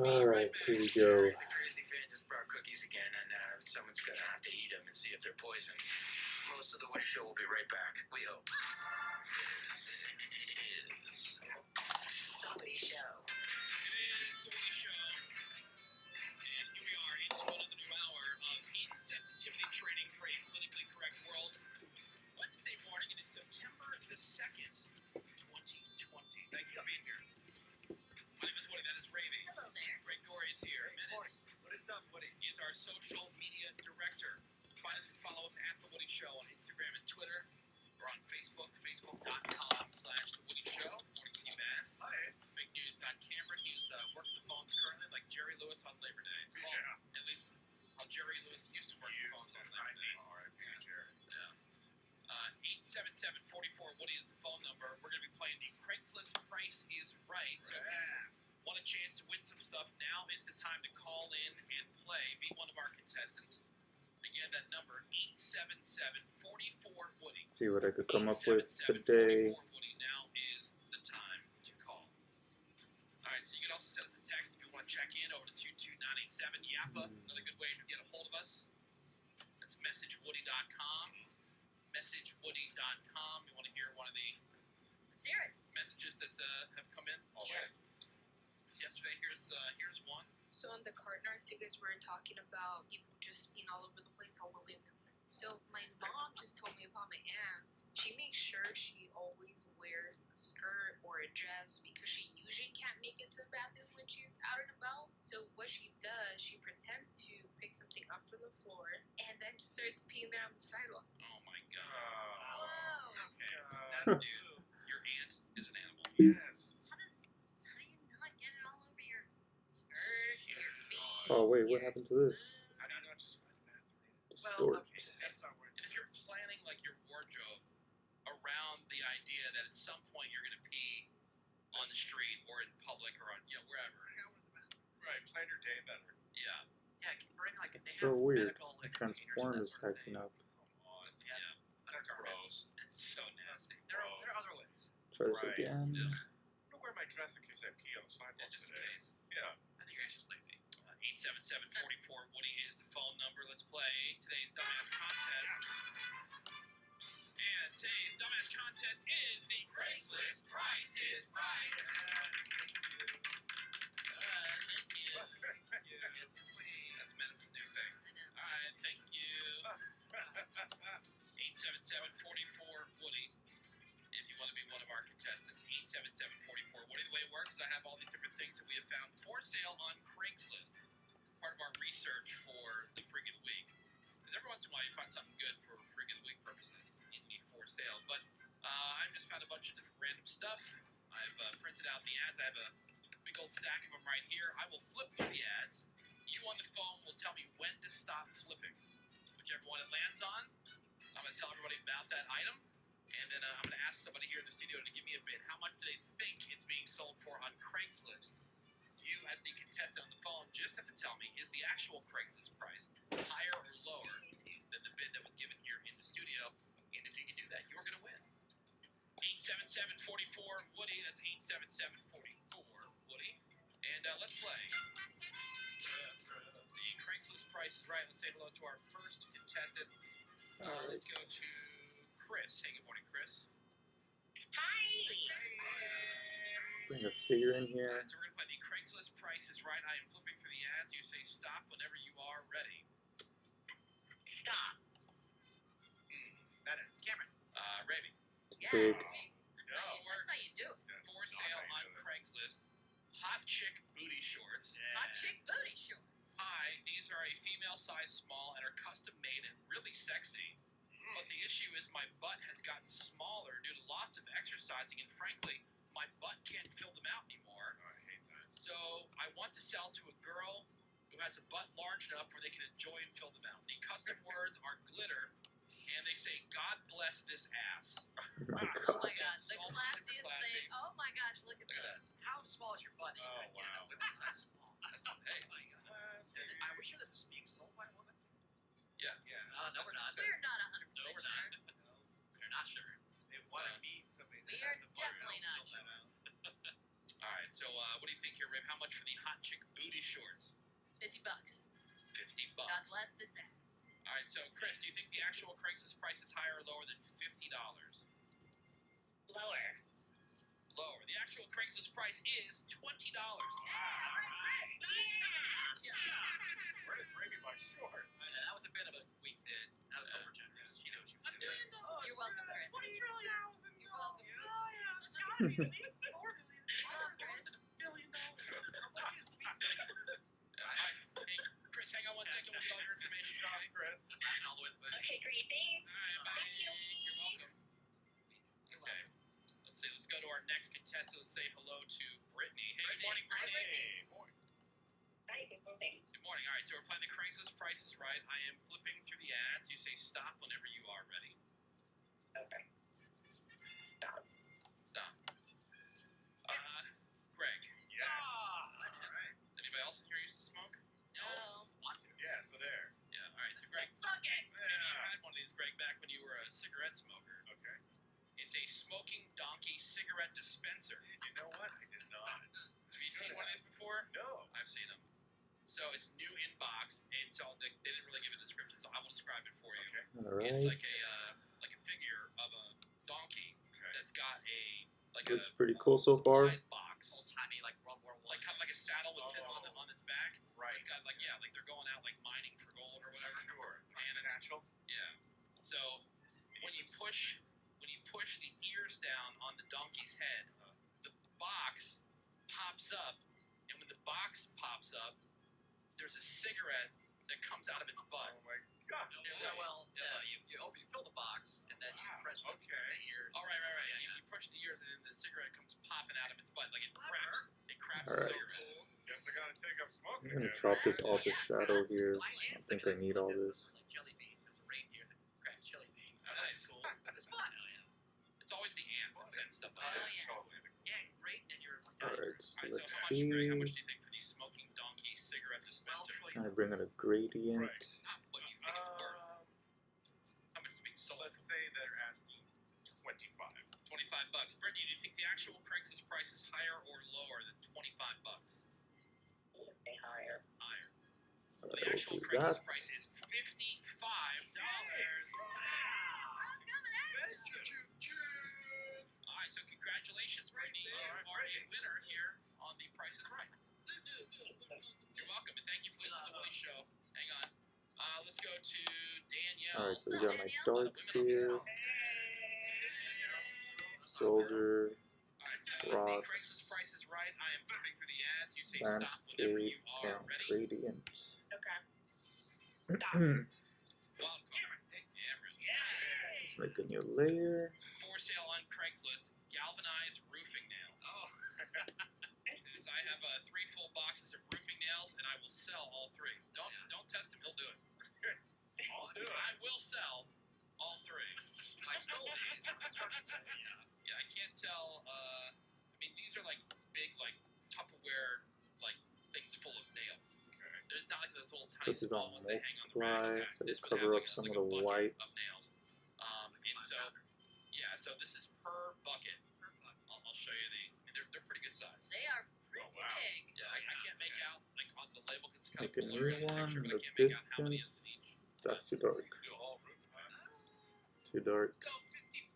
Alright, here we go. The crazy fan just brought cookies again, and someone's gonna have to eat them and see if they're poisoned. Most of the Woody Show will be right back. We hope. This is The Woody Show. It is The Woody Show. And here we are into another new hour of insensitivity training for a politically correct world. Wednesday morning, it is September the 2nd, 2020. Thank you for being here. My name is Woody, that is Ravy. Hello there. Greg Gorey is here. Menace. What is up, Woody? He is our social media director. Find us and follow us at The Woody Show on Instagram and Twitter. We're on Facebook, facebook.com/The Woody Show. Morning to you, Bass. Hi. Fake news. Cameron. He's working the phones currently like Jerry Lewis on Labor Day. Well, at least how Jerry Lewis used to work the phones on Labor Day. 877-44-Woody is the phone number. We're going to be playing the Craigslist Price is Right. So if you want a chance to win some stuff, now is the time to call in and play. Be one of our contestants. Again, that number, 877-44-Woody. See what I could come up with today. 877-44-Woody now is the time to call. Alright, so you can also send us a text if you want to check in over to 22987 Yappa. Another good way to get a hold of us. That's messagewoody.com. Messagewoody.com. You want to hear one of the Let's hear it. messages that have come in? Yes. Since yesterday, here's one. So on the card narcs, you guys were talking about people just being all over the place, all willy-nilly. So my mom just told me about my aunt. She makes sure she always wears a skirt or a dress because she usually can't make it to the bathroom when she's out and about. So what she does, she pretends to pick something up from the floor and then just starts peeing there on the sidewalk. Oh my god. Whoa. Okay. That's dude. Your aunt is an animal. Yes. How do you not get it all over your skirt, your feet? Oh wait, what happened to this? How do you not just find a bathroom? Distort. That's not where And if you're planning like your wardrobe around the idea that at some point you're going to pee on the street or in public or on wherever. Right, plan your day better. Yeah. Yeah, can bring like It's so weird. The transform is acting up. Come on. Yeah. That's gross. It's so nasty. There are other ways. Try this Right. again. Yeah. I'm gonna wear my dress in case I pee on the sidewalk Yeah, just in today. case. Yeah. I think you're just lazy. 877-44-Woody is the phone number. Let's play today's Dumbass Contest. And today's Dumbass Contest is the Craigslist Price is Right. Thank you. Yes, please. That's Menace's new thing. I know. Alright, thank you. 877-44-Woody. If you want to be one of our contestants, 877-44-Woody. The way it works is I have all these different things that we have found for sale on Craigslist. Part of our research for the Freak of the Week. Because every once in a while you find something good for Freak of the Week purposes in the for sale. But I've just found a bunch of different random stuff. I've printed out the ads. I have a big old stack of them right here. I will flip through the ads. You on the phone will tell me when to stop flipping. Whichever one it lands on, I'm going to tell everybody about that item. And then I'm going to ask somebody here in the studio to give me a bid. How much do they think it's being sold for on Craigslist? You, as the contestant on the phone, just have to tell me, is the actual Craigslist price higher or lower than the bid that was given here in the studio? And if you can do that, you're going to win. 877-44-Woody. That's 877-44-Woody. And let's play. The Craigslist Price is Right. Let's say hello to our first contestant. Let's go to Chris. Hey, good morning, Chris. Bring a figure in here. Alright, so we're going to play the Craigslist Price is Right. I am flipping through the ads. You say stop whenever you are ready. Stop. That is Cameron. Ravi. Yes. Big. That's how you do it. For sale on Craigslist. Hot chick booty shorts. Hot chick booty shorts. Hi, these are a female size small and are custom made and really sexy. But the issue is my butt has gotten smaller due to lots of exercising, and frankly, my butt can't fill them out anymore. I hate that. So I want to sell to a girl who has a butt large enough where they can enjoy and fill them out. The custom words are glitter, and they say, "God bless this ass." Oh my Oh god. my gosh, the Super classiest classy. thing. Oh my gosh, look at Look at this. How small is your butt? Oh, wow. That's so small. That's hey. Oh my god. Classy. Are we sure this is being sold by a woman? Yeah. Yeah. No, we're not. We're not 100% No, we're sure. not. We're not sure. They want to meet somebody. We that are has a butt. definitely not Fill that out. All Alright, so what do you think here, Rip? How much for the hot chick booty shorts? $50. $50. God bless this ass. Alright, so Chris, do you think the actual Craigslist price is higher or lower than $50? Lower. Lower. The actual Craigslist price is $20. Where's bringing my shorts? That was a bit of a weak bid. That was over generous. She knew what she was doing. You're welcome, Chris. You're welcome. Hey, Chris, hang on one second. We'll get all your information. Okay? Chris. And all the way to the Okay, great. Thanks. Alright, bye. You're welcome. Okay. Let's see. Let's go to our next contestant. Let's say hello to Brittany. Hey, good morning, Brittany. Hey, boy. Hi, good morning. Good morning. All right, so we're playing the Craigslist Price is Right. I am flipping through the ads. You say stop whenever you are ready. Okay. Stop. Stop. Greg. Yes. Alright. Anybody else in here used to smoke? No. Want to. Yeah, so there. Yeah. All right. So So Greg, suck it. maybe you had one of these, Greg, back when you were a cigarette smoker. Okay. It's a smoking donkey cigarette dispenser. You know what? I did not. Have you seen one of these before? No. I've seen them. So it's new in box, and so they didn't really give a description, so I will describe it for you. Okay. Alright. It's like a figure of a donkey Okay. that's got Looks a pretty cool so far. supplies box, Old timey, like World War I. like kind of like a saddle would sit Oh. on its back. Right. It's got like they're going out like mining for gold or whatever. Sure. A And satchel. yeah. So when you push the ears down on the donkey's head, the box pops up, and when the box pops up, there's a cigarette that comes out of its butt. Oh my God. You fill the box, and then you Wow, press the okay. ears. Oh, right. Yeah, You push the ears, and then the cigarette comes popping out of its butt, like it Clever. craps. It craps All the right. cigarette. Guess I gotta take up smoking I'm gonna again. drop this Alter Shadow here. My I aunt think said I need all this. Like jelly beans. There's a reindeer that cracks jelly beans. Nice. Cool. It's fun. Oh, yeah. It's always the ant that sends stuff Oh, like that. yeah. Totally. Yeah, great. And you're like, Alright, Alright, so let's how much, Greg, how much see. do you think for the smoking donkey cigarette dispenser? Can I bring in a gradient? Not what you think it's worth. How much is being sold? Let's say they're asking 25. $25. Brittany, do you think the actual Craigslist price is higher or lower than $25? Say higher. Higher. Alright, The actual we'll do Craigslist that. price is $55. Alright, so congratulations, Brittany. You are a winner here on The Price is Right. You're welcome, and thank you for listening to the Woody Show. Hang on. Let's go to Danielle. Alright, so we What's got up, my Danielle? darks here. Soldier, Alright, so it's the rocks, Craigslist Price is Right. I am flipping through the ads. You say stop whenever landscape, you are and ready. gradient. Okay. Wild card. Cameron. Let's make a new layer. For sale on Craigslist, galvanized roofing nails. Oh. Says I have 3 full boxes of roofing nails, and I will sell all 3. Don't test him; he'll do it. I'll do it. I will sell all 3. I stole these from construction site. Yeah, I can't tell. I mean, these are like big, like Tupperware, like things full of nails. There's not like those little tiny Put these small on ones they hang on the multiply, racks. so they This would cover have up like some a of the bucket white. of nails. And so, yeah, so this is per bucket. I'll show you the. I mean, they're pretty good size. They are pretty Oh, wow. big. Yeah, I can't make out like on the label because it's kind Make of a blurry new on the one. picture, but The I can't make out how many of distance. these. That's too dark. Do a whole roof. Too dark. Go $55.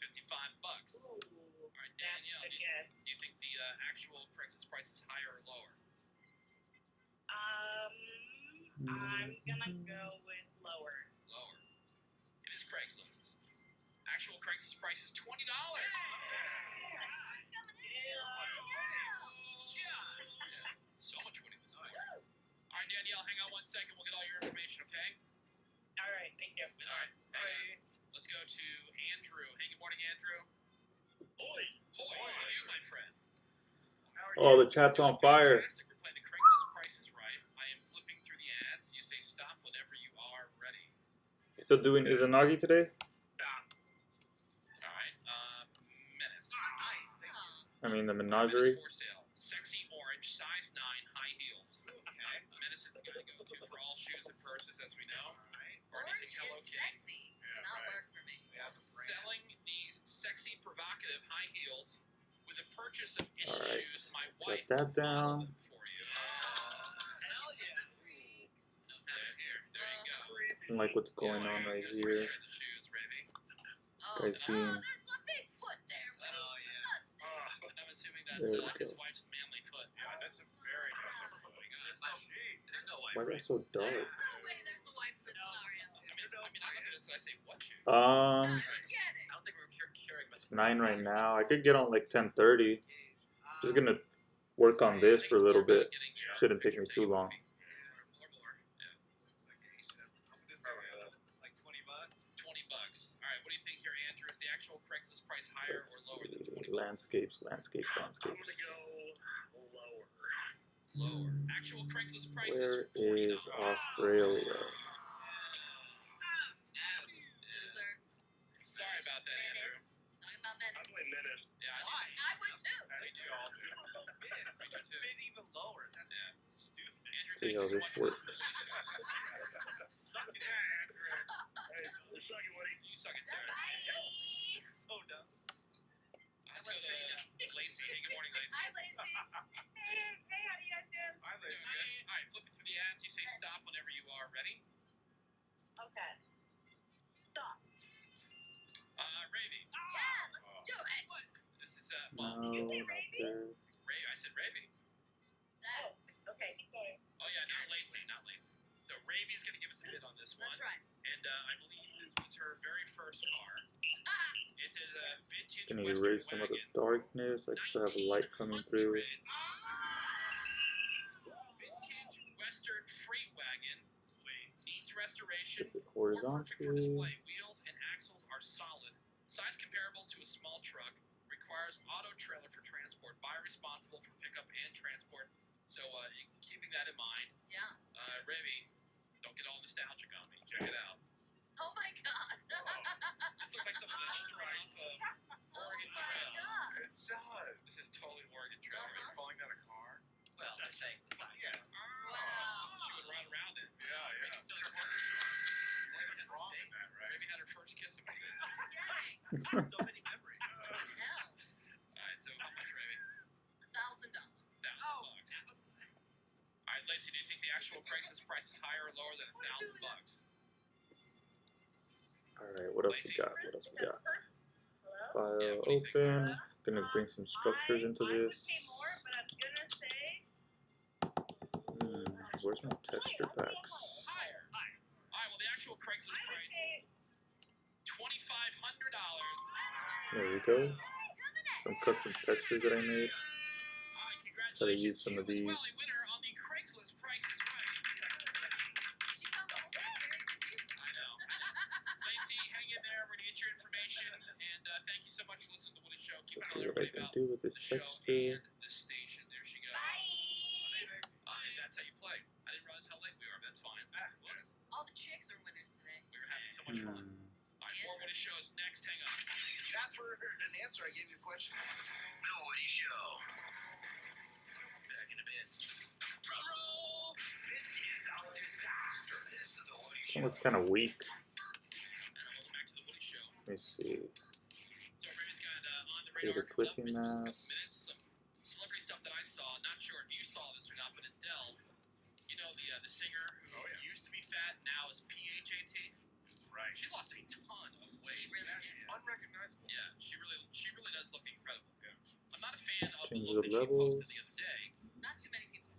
$55. All right, Danielle, Good do guess. you think the actual Craigslist price is higher or lower? I'm gonna go with lower. Lower. It is Craigslist. Actual Craigslist price is $20. Yeah, so much winning this morning. All right, Danielle, hang on one second. We'll get all your information, okay? All right, thank you. All right. Hey, let's go to Andrew. Hey, good morning, Andrew. Boy. Boy, how are you, my friend? Oh, the chat's on fire. Fantastic. We're playing the Craigslist Price is Right. I am flipping through the ads. You say stop whenever you are ready. Still doing Izanagi today? All right. Menace. Nice. I mean the Menace menagerie. for sale. Sexy orange, size 9, high heels. Okay. Menace is the guy to go to for all shoes and purses, as we know. Or Orange anything Hello and Kitty. sexy. Does Yeah, not right. work for me. Selling these sexy, provocative high heels with With the purchase of any Alright, shoes, my get wife that will model down. them for you. Hell yeah. Freaks. Let's have it here. There you go. I don't like what's going on right Here's here. the shoes, Ravy. This guy's being. There's a Bigfoot there. What Oh, is yeah. nuts there? And I'm assuming There that's we his go. wife's manly foot. Yeah, that's a very There's no way. Why is that so dark? There's no way there's a wife in this scenario. I look at this and I say, what shoes? Just kidding. I don't think we're carrying much. It's 9 right now. I could get on like 10:30. Just gonna work on this for a little bit. Shouldn't take me too long. Like $20. $20. All right, what do you think here, Andrew? Is the actual Craigslist price higher or Let's lower than see. 20 bucks? Landscapes, landscapes, I'm gonna landscapes. go lower. Lower. Actual Craigslist price Where is $40. is Australia? Loser. Sorry about that, Andrew. Menace. Talking about I'm menace. going minute. Yeah, I would too. As you all do. Bid even lower. That's stupid. Andrew, See thank how you so this much for works. listening. Suck it. Yeah, Andrew. Hey, suck it, Woody. You suck it, sir. Bye. So dumb. Let's go to Lacey. Hey, good morning, Lacey. Hi, Lacey. Hey, how do you guys do? Hi, Doing Lacey. good. All right, flipping through the ads. You say stop whenever you are ready. Okay. Stop. Ravy. Yeah, let's do it. This is No, well, not there. Ray. I said Ravy. That, Okay, keep going. Oh yeah, not Lacey, not Lacey. So Ravy's gonna give us a bid on this one. that's right. And I believe this was her very first car. It is a vintage Can you Western erase some of the wagon. darkness? I still have light coming through. 1900s Vintage Western freight wagon. Needs restoration. Keep it Or perfect for horizontal. display. Wheels and axles are solid. Size comparable to a small truck. Requires auto trailer for transport. Buyer responsible for pickup and transport. So keeping that in mind, Yeah. Ravy, don't get all nostalgic on me. Check it out. Oh my god. This looks like something that's straight off of Oregon Oh my Trail. god. It does. This is totally Oregon Trail. Are you calling that a car? Well, let's say. Yeah. Wow. She would run around it. Yeah, yeah. What's wrong with that, right? Maybe had her first kiss about this. Dang. So many memories. Hell. Alright, so how much, Ravy? $1,000. $1,000 bucks. Alright, Lacey, do you think the actual Craigslist price is higher or lower than $1,000 bucks? Alright, what else we got? What else we got? Hello? Yeah, File what do you think? open. Gonna bring some structures into I would this. pay more, but I'm gonna say Where's my texture packs? Higher. Alright, well the actual Craigslist I would price, say $2,500. There we go. Some custom textures that I made. Alright, Try to use congratulations. some of You was well these. a winner on the Craigslist Price is Right. She comes over very confused. I know. Lacey, hang in there. We're going to get your information. And thank you so much for listening to the Woody Show. Keep Let's it see on what I everybody can about do with this the show texture. and the station. There she goes. Bye. And that's how you play. I didn't realize how late we are, but that's fine. Whoops. All the chicks are winners today. We were having so much fun. All right, more Woody Shows next. Hang on. Ask for an answer. I gave you a question. The Woody Show. Back in a bit. Drum roll. This is a disaster. This is the Woody This Show. one looks kind of weak. And welcome back to the Woody Show. Let me see. So Ravy's got on the Create radar a clipping coming up in mask. just a couple minutes. Some celebrity stuff that I saw. Not sure if you saw this or not, but Adele, you know the singer who used to be fat, now is PHAT. Right. She lost a ton of weight. Really Yeah, did. she's unrecognizable. Yeah, she really does look incredible. I'm not a fan of Change the look the that she levels. posted the other day, Not too many people.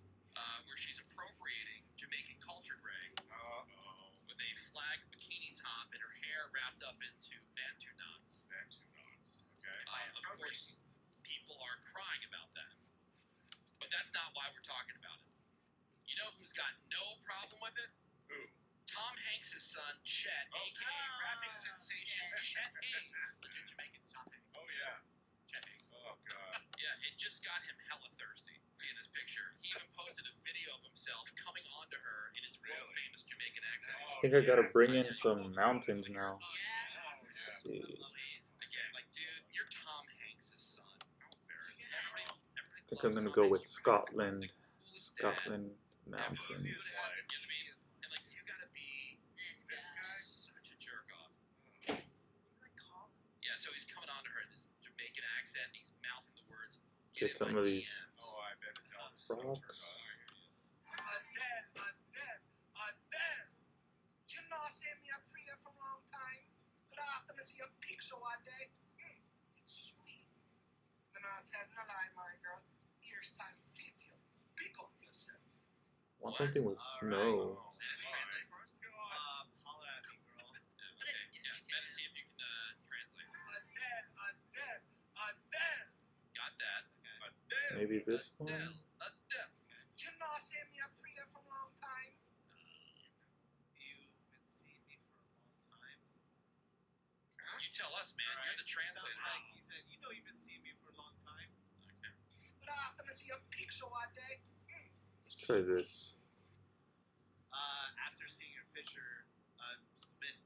where she's appropriating Jamaican culture, Greg, Uh-oh. with a flag bikini top and her hair wrapped up into Bantu knots. That too nuts. Okay. Of course, people are crying about that. But that's not why we're talking about it. You know who's got no problem with it? Who? Tom Hanks' son, Chet, a.k.a. rapping sensation Chet Hanks. Legit Jamaican Tom Hanks. Oh, yeah. Chet Hanks. Oh, God. Yeah, it just got him hella thirsty. See in this picture, he even posted a video of himself coming onto her in his world Really? famous Jamaican accent. I think I gotta bring in some mountains now. Yeah. Let's see. Again, like, dude, you're Tom Hanks' son. How embarrassing. Everybody I think I'm gonna go with Scotland. Scotland mountains. You know what I mean? And like, you gotta be This guy. such a jerk off. Like, calm. Yeah, so he's coming on to her in this Jamaican accent, and he's mouthing the words Get some of these Oh, I bet Adele was so turned on. rocks. Adele. You know, I say me a prayer for a long time, but after I see a picture one day, it's sweet. And I'll tell no lie, my girl. Hairstyle fit you. Pick up yourself. Want something with snow. Dennis, translate for us. Holla at me, girl. What a Okay, yeah, douche Meta, see if you can translate. Adele. Got that. Adele. Maybe this one. Adele. You know, I say me a prayer for a long time. You've been seeing me for a long time. You tell us, man. You're the translator. Sounds like he said, you know you've been seeing me for a long time. Okay. But after I see a picture one day, Let's try this. After seeing your picture, I'm smitten.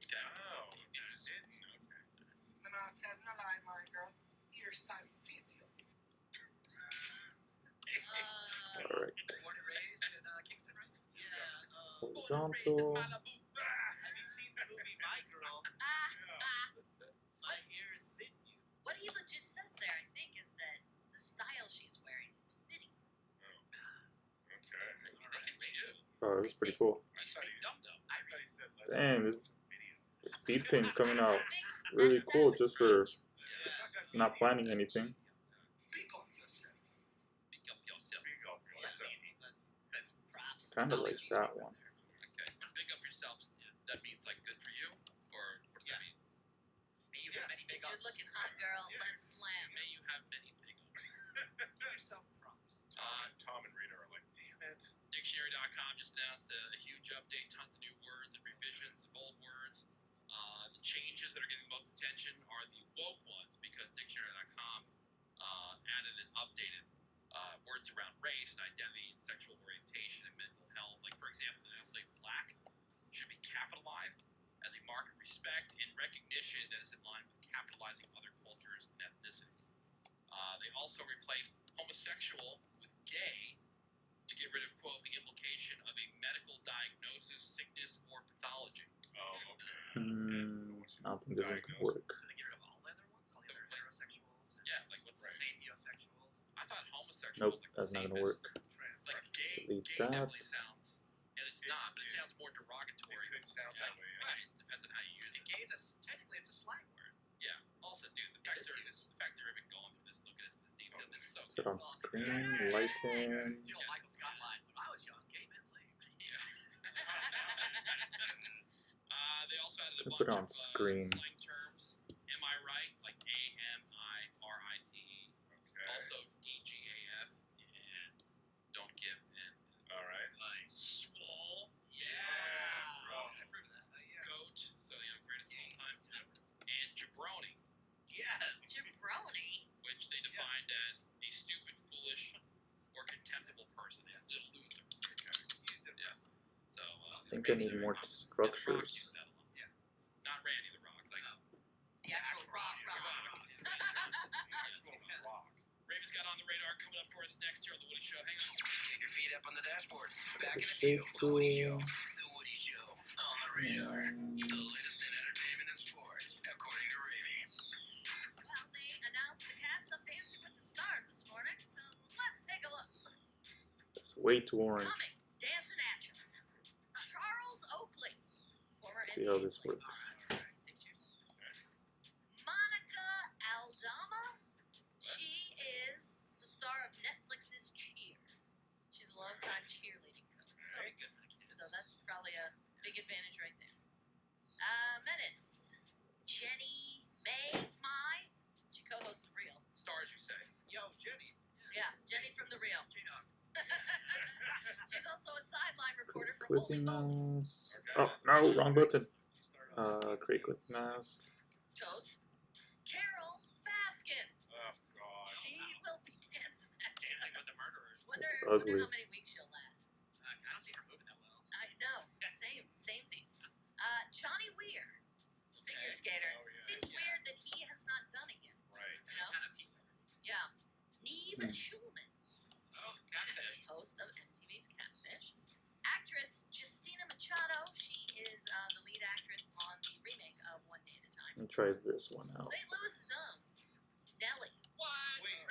Okay. Oh, sitting. Okay. and I'll tell no lie, my girl. Hairstyle fit you. Alright. Born and raised in Kingston, right? Yeah. Horizontal. Have you seen the movie My Girl? My hair is fitting you. What he legit says there, I think, is that the style she's wearing is fitting. Okay. Look at you. Oh, this is pretty cool. You speak dumb though. I thought he said let's Dang, this video. speed paint's coming out I think really that cool style is just for fitting you. not planning anything. Pick up yourself. Pick up yourself. Big up yourself. That's Props. Kind of like Apologies that for one. okay. Big up yourselves. That means like good for you, or what does that mean? May you have many If big you're ups. looking hot, girl, let's slam. May you have many big ups. Give yourself props. Tom and Rita are like, damn it. Dictionary.com just announced a huge update, tons of new words and revisions of old words. The changes that are getting the most attention are the woke ones because Dictionary.com added and updated words around race and identity and sexual orientation and mental health. Like, for example, the say black should be capitalized as a mark of respect and recognition that is in line with capitalizing other cultures and ethnicities. They also replaced homosexual with gay to get rid of, quote, the implication of a medical diagnosis, sickness, or pathology. Oh, okay. I don't think this one's gonna work. So they get rid of all the other ones? All the other heterosexuals? And Yeah, like what's Right. sapiosexuals? I thought homosexual Nope, was like that's the not gonna work. safest. Like gay, Delete gay that. definitely sounds, and it's not, but it It- sounds more derogatory. It could sound Yeah. that way. I guess it depends on how you use And it. gay is technically it's a slang word. Yeah. Also, dude, the Yeah, fact, this they're, is. the fact they're even going through this, looking at this detail, this is so Set good. on screen, lighten. It's the old Michael Scott line. When I was young, gay men lame. Yeah. They also added a Could bunch put it on of screen. slang terms. Am I right? Like AMIRITE. Okay. Also DGAF and don't give in. All right. Nice. Swole. Yeah. bro. I approve of that. Yeah. Goat. So greatest of all time. And jabroni, Yes. Jabroni. which they defined as a stupid, foolish, or contemptible person. A little loser. Use it. Yes. So I think I need more structures. Yeah. Not Randy the Rock. Like The actual rock. Actual rock. Ravens got on the radar coming up for us next here on the Woody Show. Hang on. Kick your feet up on the dashboard. Back in a Shape few. The Woody Show. tool. The Woody Show. On the radar. The latest in entertainment and sports, according to Ravy. Well, they announced the cast of Dancing with the Stars this morning, so let's take a look. It's way too orange. Coming, dancing at you. Charles Oakley, former See how NBA this player. works. 6 years old. Monica Aldama. She is the star of Netflix's Cheer. She's a longtime cheerleading coach. Very good. So that's probably a big advantage right there. Menace. Jenny May Mai. She co-hosts The Real. Stars, you say. Yo, Jenny. Yeah, Jenny from The Real. J-Dog. She's also a sideline reporter for Holy Clipping Moly. mask. Oh no, wrong button. You started off Create clipping mask. Toads. Carol Baskin. Oh, God. She will be dancing at you. Dancing with the murderers. Wonder ugly. how many weeks she'll last. I don't see her moving that well. I know. Same season. Johnny Weir, figure skater. Oh, yeah. Seems weird that he has not done it yet. Right. You know? Kind of peaked already. Yeah. Neve Hmm. Schulman, Oh, catfish. host of MTV's Catfish. Actress Justina Machado, she is the lead actress on the remake of One Day at a Time. Let me try this one out. St. Louis's own Nelly. What? Wait.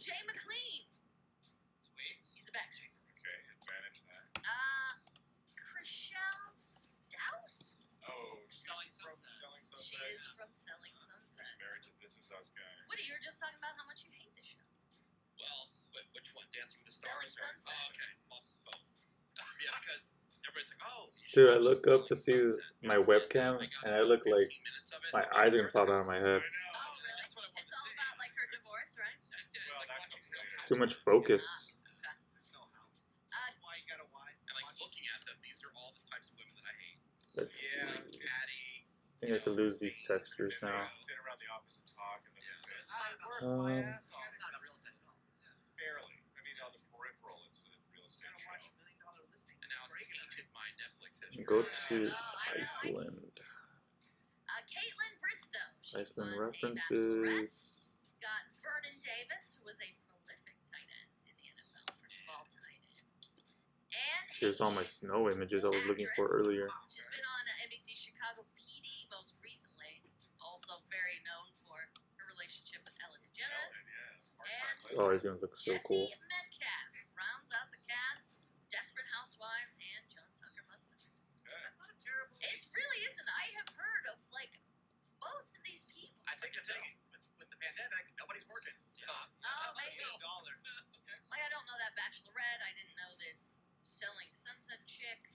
Jay McLean. Sweet. He's a Backstreet Boy. Okay, advantage that. Chriselle Staus? Oh, she's Selling from Sunset. Selling She Sunset. is from Selling Sunset. She's married to This Is Us guy. Woody, you were just talking about how much you hate this show. Well, which one? Dancing with the Selling Stars? Sunset. Oh, okay. Well, both. Yeah, because everybody's like, oh, you should Dude, I watch look up to see Selling Sunset. my webcam, got and I about look like 15 minutes of it. my eyes are gonna pop out of my head. I know. Oh, really? That's what I wanted It's to all say. about like her divorce, right? Yeah, it's Well, like that watching comes Real later. Too much Housewives. focus. There's no house. Why you gotta why? And like watch looking at them, these are all the types of women that I hate. Let's It's Yeah. like Patty. I think I could lose these textures And they now. sit around the office and talk, and then they say, it's I not work worth my Um, ass off. That's not real estate at all. Barely. I mean, on the peripheral, it's a real estate Gotta show. watch $1 million listing. And now it's tainted my Netflix history. Go to I know. Iceland. Caitlin Bristow. She Iceland was a bachelorette. references. Got Vernon Davis, who was a prolific tight end in the NFL, first of all, tight end. And Here's all my snow images I was looking for earlier. She's been on NBC Chicago PD most recently. Also very known for her relationship with Ellen DeGeneres. Yeah. Oh, he's gonna look so Jesse cool. Metcalf rounds out the cast. Desperate Housewives and John Tucker Mustard. That's not a terrible. It really isn't. I have heard of like most of these people. I think the thing with the pandemic, nobody's working. So Oh, maybe. $1. Like I don't know that Bachelorette. I didn't know this Selling Sunset chick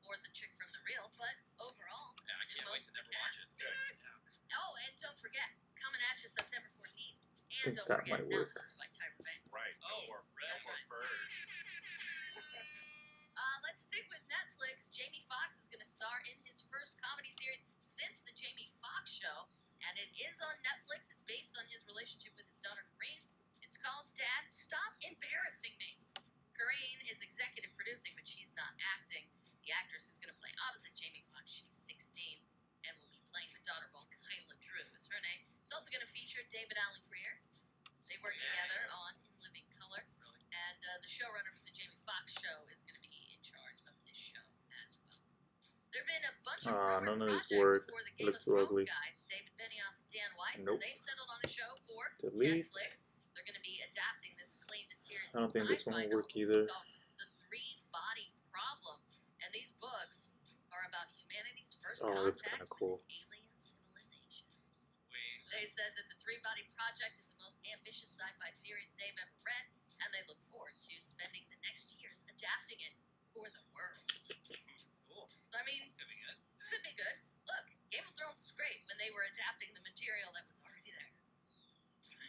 or the chick from The Real. But overall, Yeah, I can't wait to never watch it. oh, and don't forget, coming at you September 14th. And Think don't that forget, might Now work. Hosted by Tyra Banks. Right. No Oh, more, that's no more right. birds. Let's stick with Netflix. Jamie Foxx is going to star in his first comedy series since the Jamie Foxx Show, and it is on Netflix. It's based on his relationship with his daughter Corinne. It's called Dad, Stop Embarrassing Me. Corinne is executive producing, but she's not acting. The actress who's going to play opposite Jamie Foxx, she's 16, and will be playing the daughter role. Kyla Drew is her name. It's also going to feature David Allen Greer. They work together on In Living Color, and the showrunner for the Jamie Foxx Show is going to be in charge of this show as well. There have been a bunch of rumored none of these projects work. for the They Game look of too Thrones ugly. guys, David Benioff and Dan Weiss, Nope. and they've settled on a show for Delete. Netflix. They're going to be adapting this acclaimed series. I don't think this one sci-fi will work novels. either. It's called The Three-Body Problem, and these books are about humanity's first Oh, that's contact kinda cool. with an alien civilization. Wait. They said that the Three-Body Project is the most ambitious sci-fi series they've ever read, and they look forward to spending the next years adapting it for the world. Cool. I mean, Could be good. could be good. Look, Game of Thrones was great when they were adapting the material that was already there.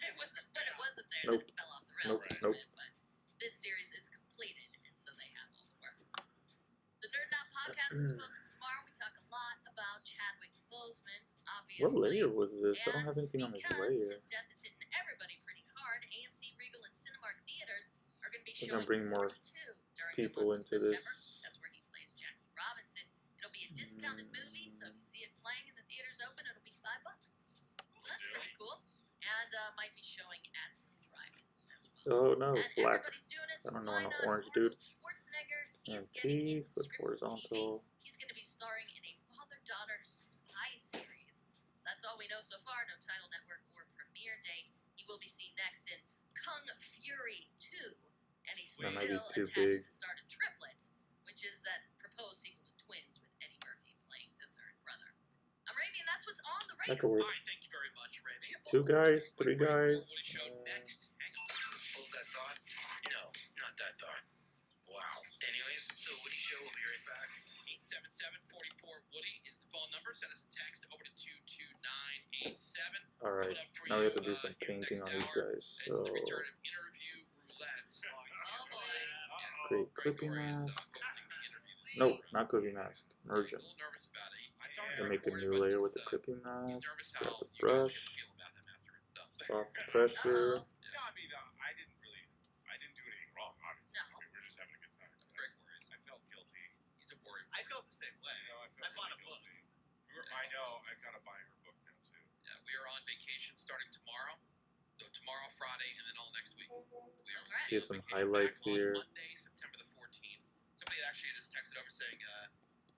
It wasn't when it wasn't there Nope. that it fell off the rails. Nope, nope. But this series is completed, and so they have all the work. The Nerd Not podcast is posted tomorrow. We talk a lot about Chadwick Boseman, obviously. What layer was this? I don't have And anything on this because layer. his death is hitting everybody pretty hard, AMC, Regal, and Cinemark theaters are going to be We're showing gonna bring more 42 during people the month into of this. September. That's where he plays Jackie Robinson. It'll be a discounted movie, so if you see it playing and the theater's open, it'll be $5. Well, that's pretty cool. And might be showing at some drive-ins as well. Oh no, And black. everybody's doing it, I so don't know, why an not orange Arnold dude. Schwarzenegger? And He's getting T, into flip scripted horizontal. TV. He's going to be starring in a father-daughter spy series. That's all we know so far. No title, network, or premiere date. He will be seen next in Kung Fury 2, and he's That still might be too attached big. to star to Triplets, which is that proposed sequel to Twins with Eddie Murphy playing the third brother. I'm Ravi, and that's what's on the That radar. could work. All right, thank you very much, Ravi. Two guys, three guys. Woody Show next. Hang on. Hold that thought? No, not that thought. Wow. Anyways, the Woody Show will be right back. 877-44-WOODY is the phone number. Send us a text over to 22987. Alright, Coming up for now we have to you, do some here painting next on these hour, guys. It's So the return of interview roulette. Oh boy. create clipping Gregory is, mask. hosting the interview this Nope, evening. not clipping mask. Merge A them. little nervous about it. It's already Then make a recorded, new but layer he's, with the clipping he's mask. nervous how Grab the you guys are gonna brush. feel about him after it's done. Soft pressure. No, I mean, I didn't do anything wrong, obviously. No. We were just having a good time. Greg worries. I felt guilty. He's a worry. I felt the same way. You know, I I felt bought really a book. guilty. I know. I gotta buy her book now too. Yeah, we are on vacation starting tomorrow. So tomorrow, Friday, and then all next week. We are Alright. Here's on some vacation highlights back on here. Monday, September the 14th. Somebody actually just texted over saying,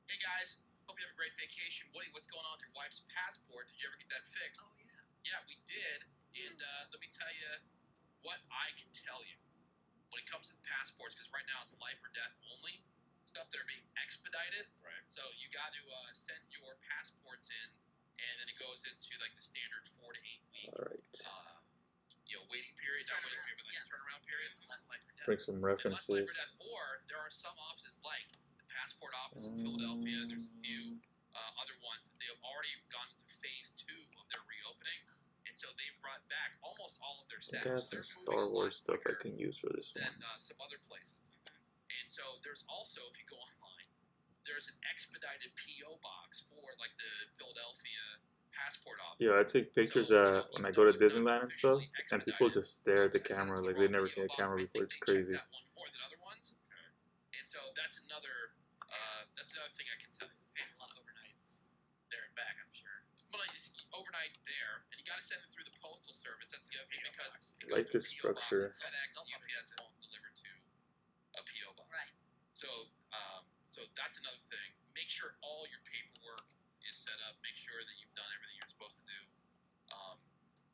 "Hey guys, hope you have a great vacation. Woody, what's going on with your wife's passport? Did you ever get that fixed?" Oh yeah. Yeah, we did. And let me tell you what I can tell you when it comes to the passports, because right now it's life or death only stuff that are being expedited. Right. So you got to send your passports in, and then it goes into like the standard 4 to 8 week Alright. waiting period, not waiting period, but like Yeah. turnaround period, less life or death. Bring some And less life references. or death, or there are some offices like the passport office in Philadelphia. There's a few other ones that they have already gone into phase 2 of their reopening, and so they've brought back almost all of their I staff. think I have So some they're moving Star a lot Wars stuff I quicker can use for this than one. some other places. And so there's also, if you go online, there's an expedited PO box for like the Philadelphia passport office. Yeah, I take pictures when I go to Disneyland and stuff, and people just stare at the camera like they've never seen a camera before. It's crazy. That one more than other ones. And so that's another thing I can tell you. Paid a lot of overnights there and back, I'm sure. But like, it's overnight there, and you got to send it through the postal service. That's the other thing, because it Like goes this to a PO box, structure. and FedEx and UPS won't deliver to a PO box. Right. So that's another thing. Make sure all your paperwork is set up. Make sure that you've done everything you're supposed to do.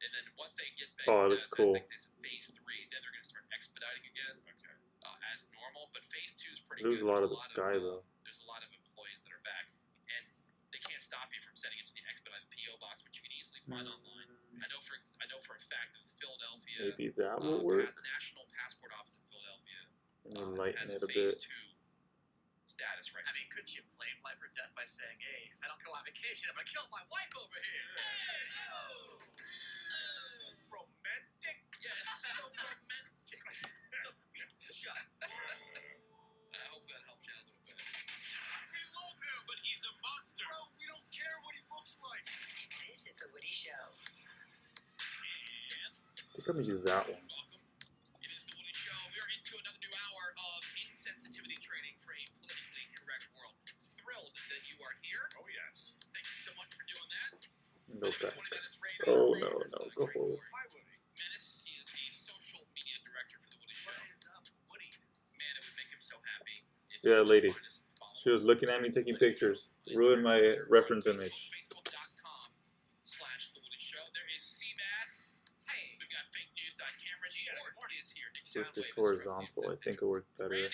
And then once they get back, Oh, that's cool. I think this is phase 3. Then they're going to start expediting again Okay. as normal. But phase 2 is pretty Lose good. a lot There's of the sky though. There's a lot of employees that are back, and they can't stop you from sending it to the expedited PO box, which you can easily find online. I know for a fact that Philadelphia Maybe that will work. National Passport Office in Philadelphia Let me lighten has it a phase bit. 2 status right I now. mean, couldn't you claim life or death by saying, hey, if I don't go on vacation, I'm going to kill my wife over here? Romantic. Yes, so romantic. Shut up. I hope that helps you out a little bit. We love him, but he's a monster. Bro, we don't care what he looks like. This is the Woody Show. And I think I'm gonna use that one. welcome. It is the Woody Show. We are into another new hour of insensitivity training for a politically correct world. Thrilled that you are here. Oh, yes. Thank you so much for doing that. No My name is back. Woody Menace Ray. Oh, Menace, no, go Greg forward. Gorey. Hi, Woody. Menace, he is the social media director for the Woody Show. What is up, Woody? Man, it would make him so happy. if Yeah, you would lady. find us and follow She was us. looking at me taking pictures. Ruined my reference image. Facebook.com/The Woody Show. There is Seabass. Hey, we've got fake news.camera. Morty is here. Nick Flip this Soundwave, horizontal. I Mr. think it'll work better. Randy.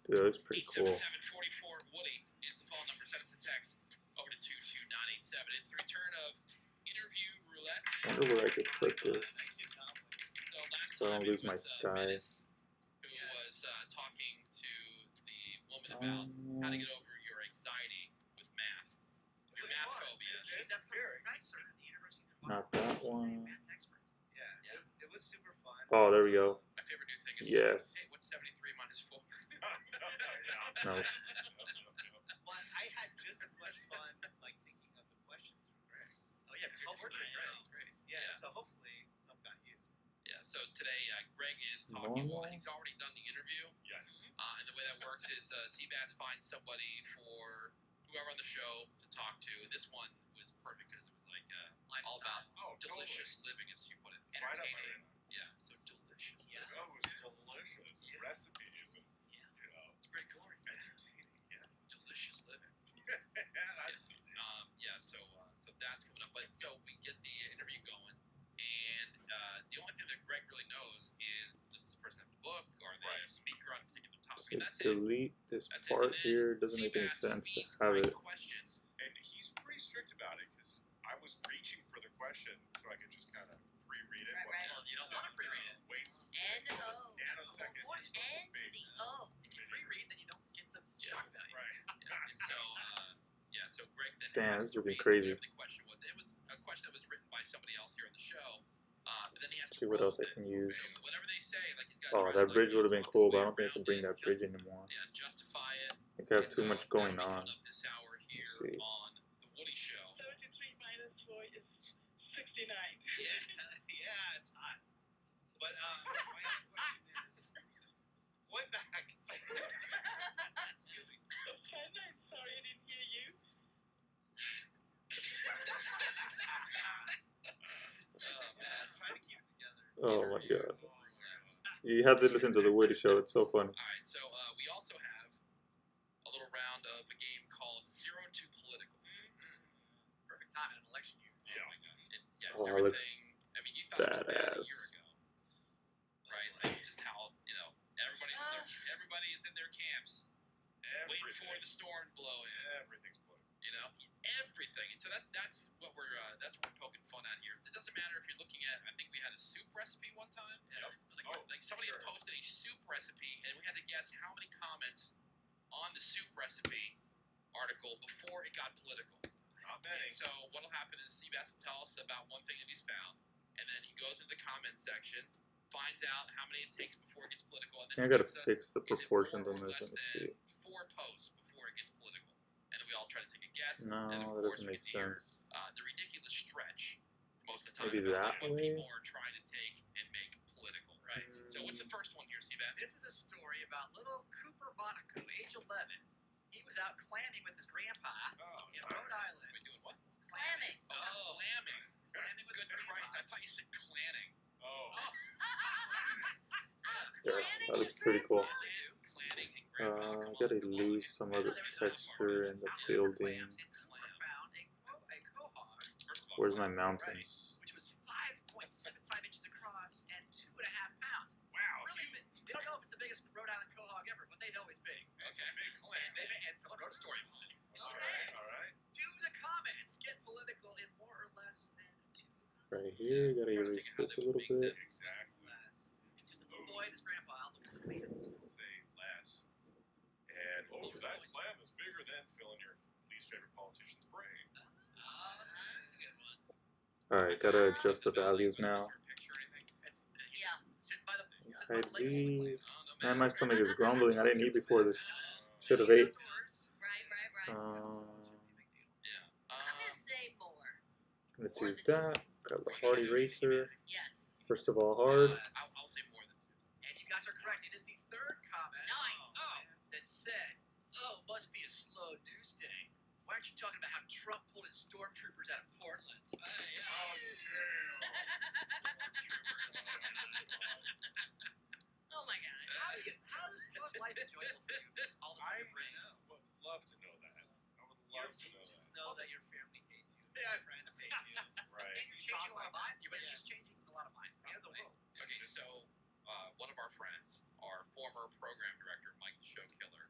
Dude, that looks pretty cool. 877-44 Woody is the phone number. Send us a text over to 22987. It's the return of Interview Roulette. Wonder where I could put this. So last So I don't time lose it my was, sky. Menace who was talking to the woman about how to get over your anxiety with math, your math phobia. She's It's a scary. professor at the University of Not Vermont. that one. Math expert. Yeah, it was super fun. Oh, there we go. My favorite new thing is Yes. hey, what's 73 minus 4? No. But I had just as much fun like thinking of the questions for Greg. Oh, yeah, because you're torturing Yeah, Greg. that's great. Yeah, Yeah. so hopefully some got used. Yeah, so today Greg is talking. Normal? He's already done the interview. Yes. And the way that works is Seabass finds somebody for whoever on the show to talk to. This one was perfect because it was like all about Oh, delicious living, as you put it. Totally. Right up my Entertaining. alley. Yeah, so delicious. Yeah. That was delicious. Yeah. Recipes and, Yeah. you know, It's great glory. entertaining. Yeah. Delicious living. That's Yeah, so that's coming up. But so we get the interview going, and the only thing that Greg really knows is does this person have a book? Are they a Right. speaker on a particular topic? So And that's it. delete this That's it. part And then here. Doesn't make any Seabass sense to feeds have Greg it. questions. And he's pretty strict about it because I was reaching for the question so I could just kind of pre-read it. Right, What- right. Well, you don't want to pre-read it. Waits N-O. nanosecond. You're supposed to N to speak. the O. If you pre-read, then you don't get the shock value. Right. Yeah, and so so Greg then Damn, has this to would be read crazy. whatever the question was. It was a question that was written by somebody else here on the show. But then he has to See what roll else I with it. can use. So whatever they say, like he's got. Oh, that bridge would have been cool, but I don't think I can bring that bridge anymore. Yeah, justify it. I think I have And too so much going that'll be on. coming up this hour here see. on the Woody Show. 73 minus 4 is 69. Yeah, yeah, it's hot. But my other question is, going back. China, I'm sorry I didn't hear you. Man, trying to keep it together. Oh my god. Oh, You have to listen to the Woody Show. It's so funny. All right, so we also have a little round of a game called Zero to Political. Perfect time in an election year. Yeah. And, yeah, Oh, it looks everything I mean, you thought about that a year Badass. ago, right? Like just how everybody is in their camps, waiting for the storm to blow in. Everything's political. You know, everything. And so that's what we're poking fun at here. It doesn't matter if you're looking at. I think we had a soup recipe one time. Yep. Like somebody had posted a soup recipe, and we had to guess how many comments on the soup recipe article before it got political. Not many. And so what'll happen is Seabass will tell us about one thing that he's found, and then he goes into the comments section, finds out how many it takes before it gets political, and then I he gotta gives us, fix the is it proportions more on or this. less Let me than see. 4 posts before it gets political, and then we all try to take a guess. No, and of that course doesn't we make can hear, sense. the ridiculous stretch most of the time Maybe about that what way? people are trying to take and make political, right? So what's the first one here, Seabass? This is a story about little Cooper Monaco, age 11. He was out clamming with his grandpa Oh, in Rhode Island. Are we doing what? Clamming. Oh, clamming. Clamming with good Christ. I thought you said clanning. Oh. Yeah, that looks pretty cool. Clanning and grandpa. Come on, Gotta come on. lose some of the texture in the building. Clams, and Cooper found a quahog, First of all, Where's my clanning. mountains? which was 5.75 inches across and 2.5 pounds. Wow. Really big. They don't know if it's the biggest Rhode Island quahog ever, but they know it's big. Okay. Big clan. And someone wrote a story about it. All right. Do the comments get political in more or less than 2 Right here, gotta erase this a little bit. Exactly. less? It's just a little boy and his grandpa out looking for leaders. Let's say less. And that clam is bigger than filling your least favorite politician's brain. That's a good one. Alright, gotta adjust the values now. It's, Yeah. Sitting by the Hide lake holding the these. Man, my stomach is grumbling. I didn't eat before this. Should have ate. outdoors. Right. Um, Yeah. I'm gonna say more. gonna do that. Grab the hard eraser. Yes. First of all, hard. I'll say more than 2. And you guys are correct. It is the third comment Nice. that said, "Oh, must be a slow news day. Why aren't you talking about how Trump pulled his stormtroopers out of Portland?" Oh my god. How's life enjoyable for you? This is all this on your brain. Would love to know that. I would Your love to know just that. know that your family hates you. Yeah, friends hate you. Right. And you're changing a lot of minds. She's changing a lot of minds. And the world. Okay, so one of our friends, our former program director, Mike the Show Killer,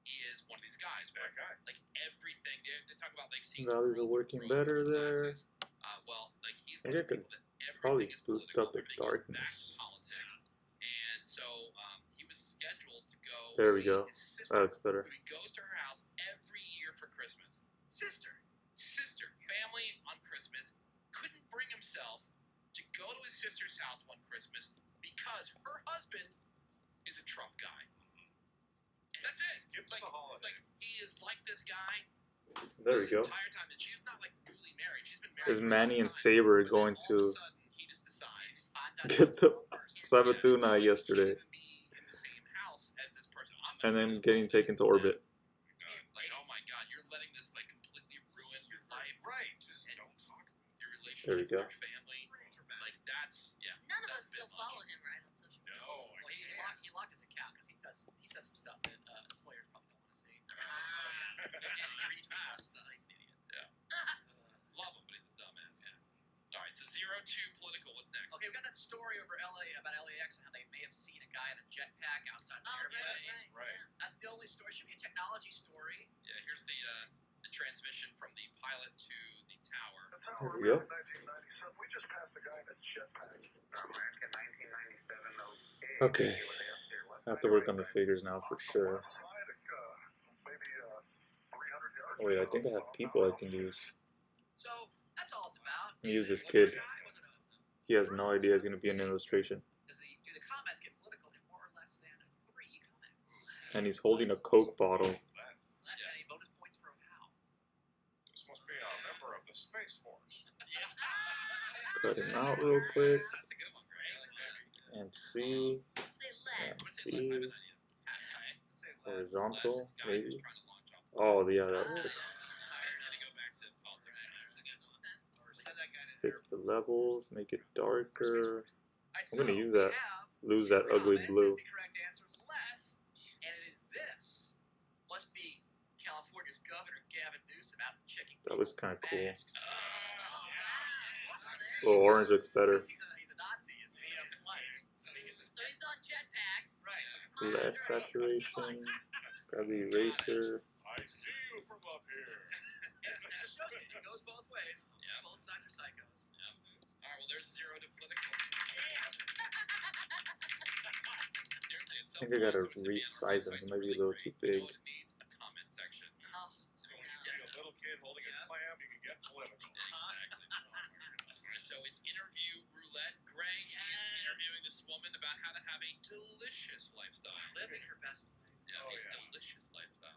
he is one of these guys. That guy. Like everything, they talk about like seeing Values the are world working through better rose-colored there. glasses. Well, like he's Maybe I one of could those people that probably everything is boost political, up the everything goes back to darkness. politics. And so he was scheduled to go There we see go. his That sister, looks better. who he goes to her house every year for Christmas. Sister. Family on Christmas, couldn't bring himself to go to his sister's house one Christmas because her husband is a Trump guy. That's it. Skips Like, the holiday. like he is like this guy There we this go. entire time, and she's not like newly married. She's been married Is for a Manny long and time. Saber But then going all of a to sudden, he just decides get the yeah, Sabatuna so yesterday? he can't even be in the same house as this person. I'm And then messing getting with taken to orbit. like, oh my God, you're letting this like completely ruin your life, Right. Just And- don't talk. your There we relationship, go. your family. Like that's None of that's us still a bit much. follow him, right, on social media. No. Well, he locked his account because he says some stuff that employers probably don't want to see. Ah. And he retweets all this stuff. He's an idiot. Love him, but he's a dumbass. Yeah. All right, so 0-2 political. What's next? Okay, we got that story over LA about LAX and how they may have seen a guy in a jetpack outside the Oh, airplanes. right. Right. That's the only story. Should be a technology story. Yeah, here's the transmission from the pilot to the tower. There we go. We just passed a guy in a jetpack. American 1997, Okay. I have to work on the figures now for sure. Oh, wait, I think I have people I can use. So that's all it's about. Let me use Is this it kid. one guy? Was it a- He has no idea he's gonna be an illustration. do the comments get political in more or less than 3 comments? And he's holding a Coke bottle. That's Last any bonus points for how? this must be a member of the Space Force. Cut him out real quick. That's a good one, Greg. I like that. And see. Say And less. What's it? Less? I have an see. idea. Horizontal, Less is guy maybe. who's trying to launch off. Oh, yeah, that works. Tired to go back to politics. That's a good one. Or send that guy to Fix the levels, make it darker. Alright, I'm gonna so use we that. have Lose two that ugly comments blue. is the correct answer, less, and it is this. Must be California's Governor Gavin Newsom out checking That was kind of cool. masks. Oh, orange looks better. He's a Nazi, isn't he? So he's on jetpacks. Right. Less saturation. Grab the eraser. I see you from up here. It just shows you. It goes both ways. Yeah. Both sides are psychos. Yep. All right. Well, there's 0 to political. Damn. Seriously, in I some think I gotta points, it was resize him. He might be a little too You know big. what it means? A comment section. Oh, So when you see a little kid holding a clam, you can get political. Exactly. All right, so it's interview roulette. Greg is interviewing this woman about how to have a delicious lifestyle. Living her best life. Yeah, Oh, a yeah. delicious lifestyle.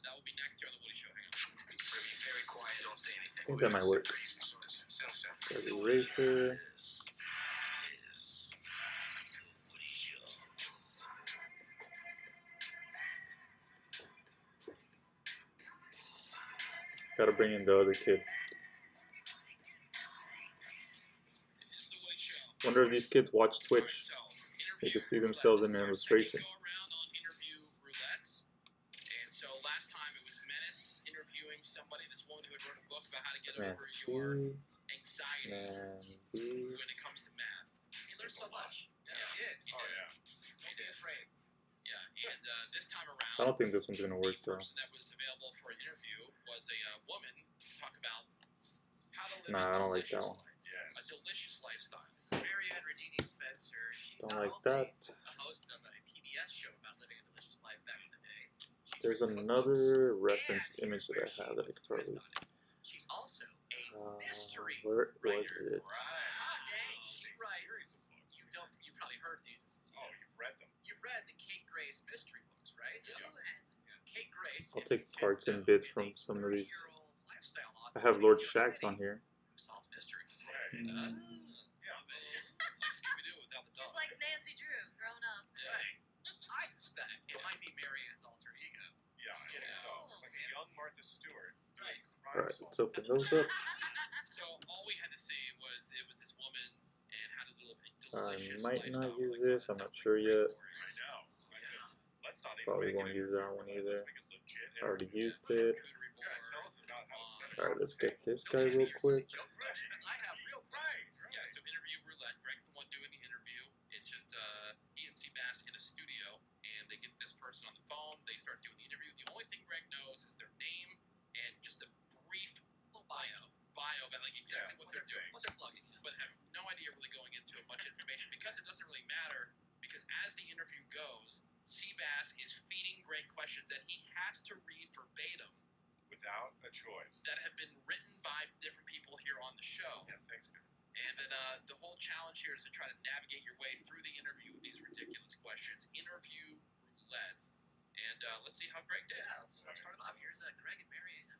That will be next here on the Woody Show. Hang on. Be very quiet, don't say anything. I think that might work. Grab the eraser. Gotta bring in the other kid. It's the Woody Show. Wonder if these kids watch Alright, Twitch. so, They interview can see roulette. themselves This in is the our illustration. second go-around on interview roulette. And so last time it was Menace interviewing somebody, this woman who had wrote a book about how to get Man over C, your anxiety man B. when it comes to math. He learned so much. Yeah. He did. He Oh, did. yeah. Don't be afraid. Yeah, and this time around, I don't think this one's gonna work the though. person that was available for an interview was a woman to talk about how to live Nah, I a don't like that delicious one. life, a Yes. delicious lifestyle. This is Marianne Radini Spencer. She's Don't not like only that. a host of a PBS show about living a delicious life back in the day. She's There's written another cookbooks, reference and image here's that I where have that I she could probably. twist on it. She's also a mystery Where was writer. it? oh dang. She A writes. series of books. You probably heard these. Oh, you've read them. You've read the Kate Grace mystery books, right? Who hasn't? Kate Grace. I'll in take parts and Victim, bits is from a some of these. 30-year-old lifestyle I author have living Lord in New York Shax City on here. who solves mysteries. Right. Mm. Yeah. Like Scooby-Doo without the dog. Just like Nancy Drew, grown up. Right. I suspect it might be Marianne's alter ego. Yeah, I think so. Like a young Martha Stewart doing crime Alright, let's solving. open those up. So all we had to see was it was this woman and had a little I delicious might lifestyle. not use Like, this, I'm that not sounds sure great yet. for it. I know. I said, let's not even Probably make won't it use that one let's either. make it legit. I already used Charcuterie it. board, Yeah, tell us about how to set it Alright, up. let's get this Don't guy give me real your quick. silly joke questions. I have real questions. Right. Yeah, so interview roulette. Greg's the one doing the interview. It's just he and Seabass in a studio, and they get this person on the phone. They start doing the interview. The only thing Greg knows is their name and just a brief Little bio. about like exactly what they're doing. What they're plugging in. But have no idea really going into much information because it doesn't really matter. Because as the interview goes, Seabass is feeding Greg questions that he has to read verbatim Without a choice. that have been written by different people here on the show. Yeah, thanks, guys. And then the whole challenge here is to try to navigate your way through the interview with these ridiculous questions. Interview roulette. And let's see how Greg did. Yeah, let's start it off. Here's Greg and Marianne.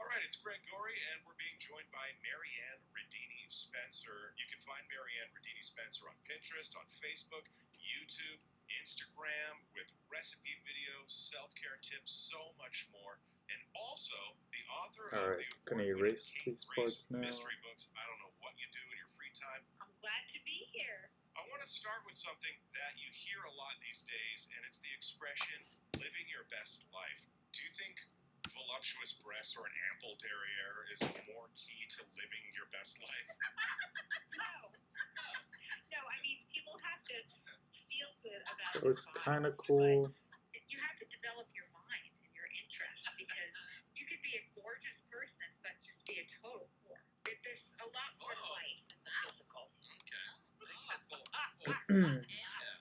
All right, it's Greg Gorey, and we're being joined by Marianne Radini Spencer. You can find Marianne Radini Spencer on Pinterest, on Facebook, YouTube, Instagram, with recipe videos, self-care tips, so much more. And also the author of Alright, the gonna award-winning erase Kate these Grace parts now. mystery books. I don't know what you do in your free time. I'm glad to be here. I want to start with something that you hear a lot these days, and it's the expression living your best life. Do you think voluptuous breasts or an ample derriere is more key to living your best life? No. No, I mean, people have to feel good about That looks their body, kind of cool. but you have to develop your mind and your interests because you could be a gorgeous person but just be a total whore. There's a lot more to life than the physical. Okay. Simple. Ample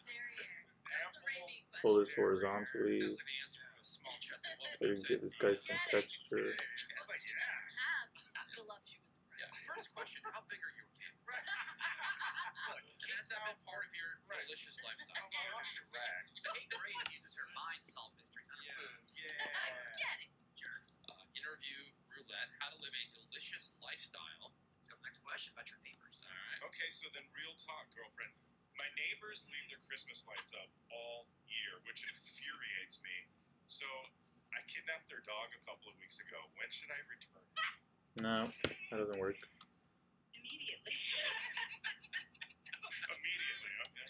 terrier. That's a raping question. Pull this horizontally Sounds like the answer to a small chested woman. so you can get this guy some texture. Have voluptuous Yeah. breasts. First question: how big are you again? And has that been part of your delicious lifestyle? Kate Grace uses her mind to solve mysteries, not her boobs. Get it. Jerks. Interview roulette: how to live a delicious lifestyle. Let's go to the next question about your neighbors. All right. Okay, so then real talk, girlfriend. My neighbors leave their Christmas lights up all year, which infuriates me. So I kidnapped their dog a couple of weeks ago. When should I return? No, that doesn't work. Immediately. Immediately, okay.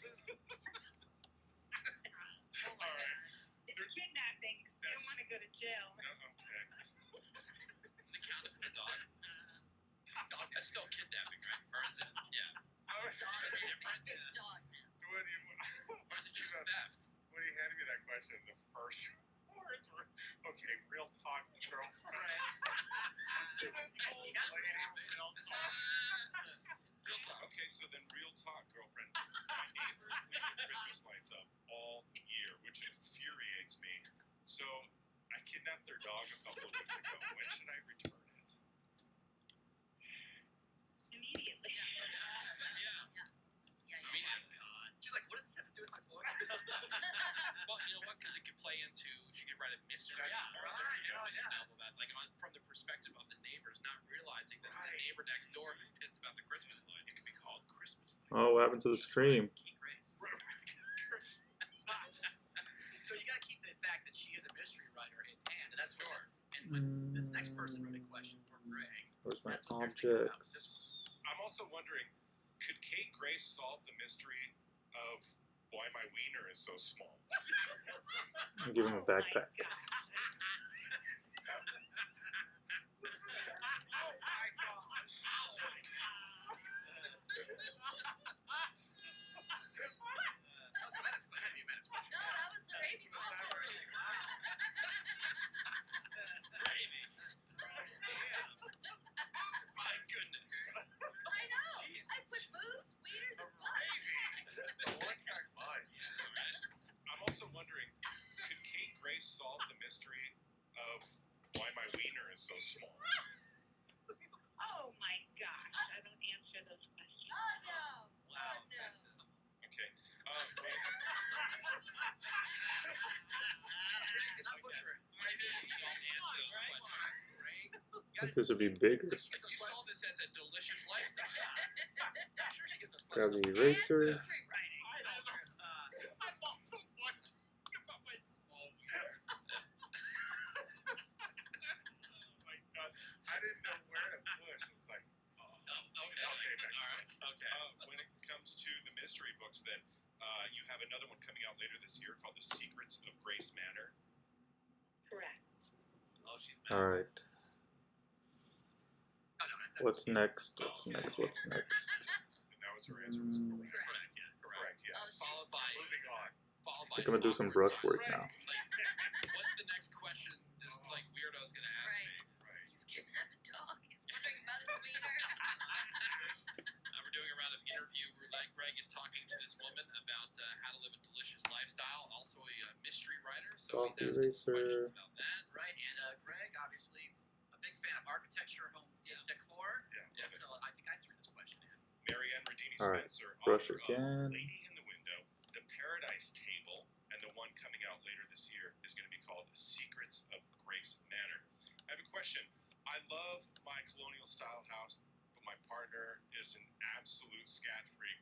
All right. It's kidnapping. You That's- don't want to go to jail. Okay. Does it count if it's a dog? Dog, that's still kidnapping, right? Or is it? Yeah. Oh, Is it different? It's dog now. When you, Or is it just theft? when you handed me that question, the first words were, okay, real talk, girlfriend. To this old lady. Real talk. Real talk. Okay, so then real talk, girlfriend. My neighbors leave the Christmas lights up all year, which infuriates me. So I kidnapped their dog a couple of weeks ago. When should I return it? Immediately. Yeah. Yeah, I mean, She's like, what does this have to do with my boy? well, you know what? Because it could play into, she could write a mystery. Yeah, or right, you know, yeah. novel that, like, from the perspective of the neighbors, not realizing that it's the Right. neighbor next door who's pissed about the Christmas It lights. could be called Christmas lights. Oh, what happened to the stream? Kate Grace. So you gotta keep the fact that she is a mystery writer in hand, and that's Sure. And when this next person wrote a question for Greg, Where's my that's what they're thinking about. objects? I'm also wondering, could Kate Grace solve the mystery of why my wiener is so small? I'll give him a backpack. Oh my God. that was a menace, but had to be a menace question. No, that was a Raven question. Gravy. My goodness. I know. I put boobs, wieners, and I'm also wondering, could Kate Grace solve the mystery of why my wiener is so small? Oh my gosh. I don't answer those questions. Oh no. Wow. Oh, no. Okay. Greg did not butcher it. Maybe you don't answer those questions. Greg, I think this would be bigger. You saw this as a delicious lifestyle. I'm sure she gets the Grab the first eraser. Mystery writing. I don't know. I bought some lunch about my small wiener. Oh my God, I didn't know where to push. It was like, Okay. Okay, next All right. Okay. when it comes to the mystery books, then you have another one coming out later this year called The Secrets of Grace Manor. Correct. Oh, she's All right. Oh, no, that's What's next? What's next? What's next? And that was her answer. Was correct. Correct. Yeah. Correct. Correct, yeah. Oh, she's Followed by. Moving on. Followed I by. think I'm gonna do some awkward brush work silence. now. Like, what's the next question this like weirdo's gonna ask me? Right. He's kidnapped a dog. He's wondering about his wiener. We're doing a round of interview roulette. Greg is talking to this woman about how to live a delicious lifestyle. Also a mystery writer, so Soft he's asking some eraser. questions about that. right. And Greg, obviously, a big fan of architecture, home decor. Yeah. So I think I threw this question in. Marianne Radini All right, Spencer, brush author again. of Lady in the Window, The Paradise Table, and the one coming out later this year is going to be called Secrets of Grace Manor. I have a question. I love my colonial style house, but my partner is an absolute scat freak.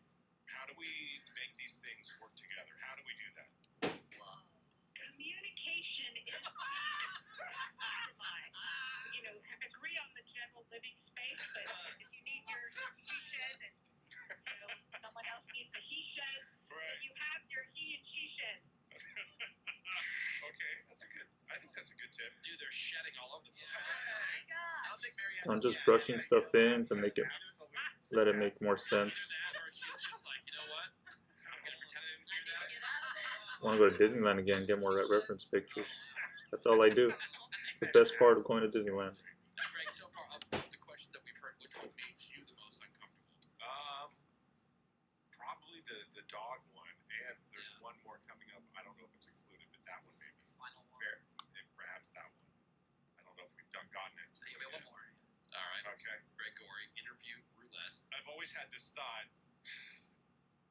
How do we make these things work together? How do we do that? Communication is key. Compromise. You know, agree on the general living space, but if you need your she shed and you know someone else needs a he shed, then you have your he and she shed. Okay, I think that's a good tip. Dude, they're shedding all over the place. Oh my I don't gosh. think Marianne I'm was- just yeah, brushing yeah, I stuff guess. in to make it let it make more sense. Either that, or she's just like, you know what? I'm gonna pretend I didn't I do need to that. get out of this. I want to go to Disneyland again, get more reference pictures. That's all I do. It's the best part of going to Disneyland. Now, Greg, so far of the questions that we've heard, which one made you the most uncomfortable? Probably the dog one, and there's one more coming up. I don't know if it's included, but that one maybe. Final one. Perhaps that one. I don't know if we've gotten it. Hey, we have one more. All right, Okay. Gregory, interview roulette. I've always had this thought.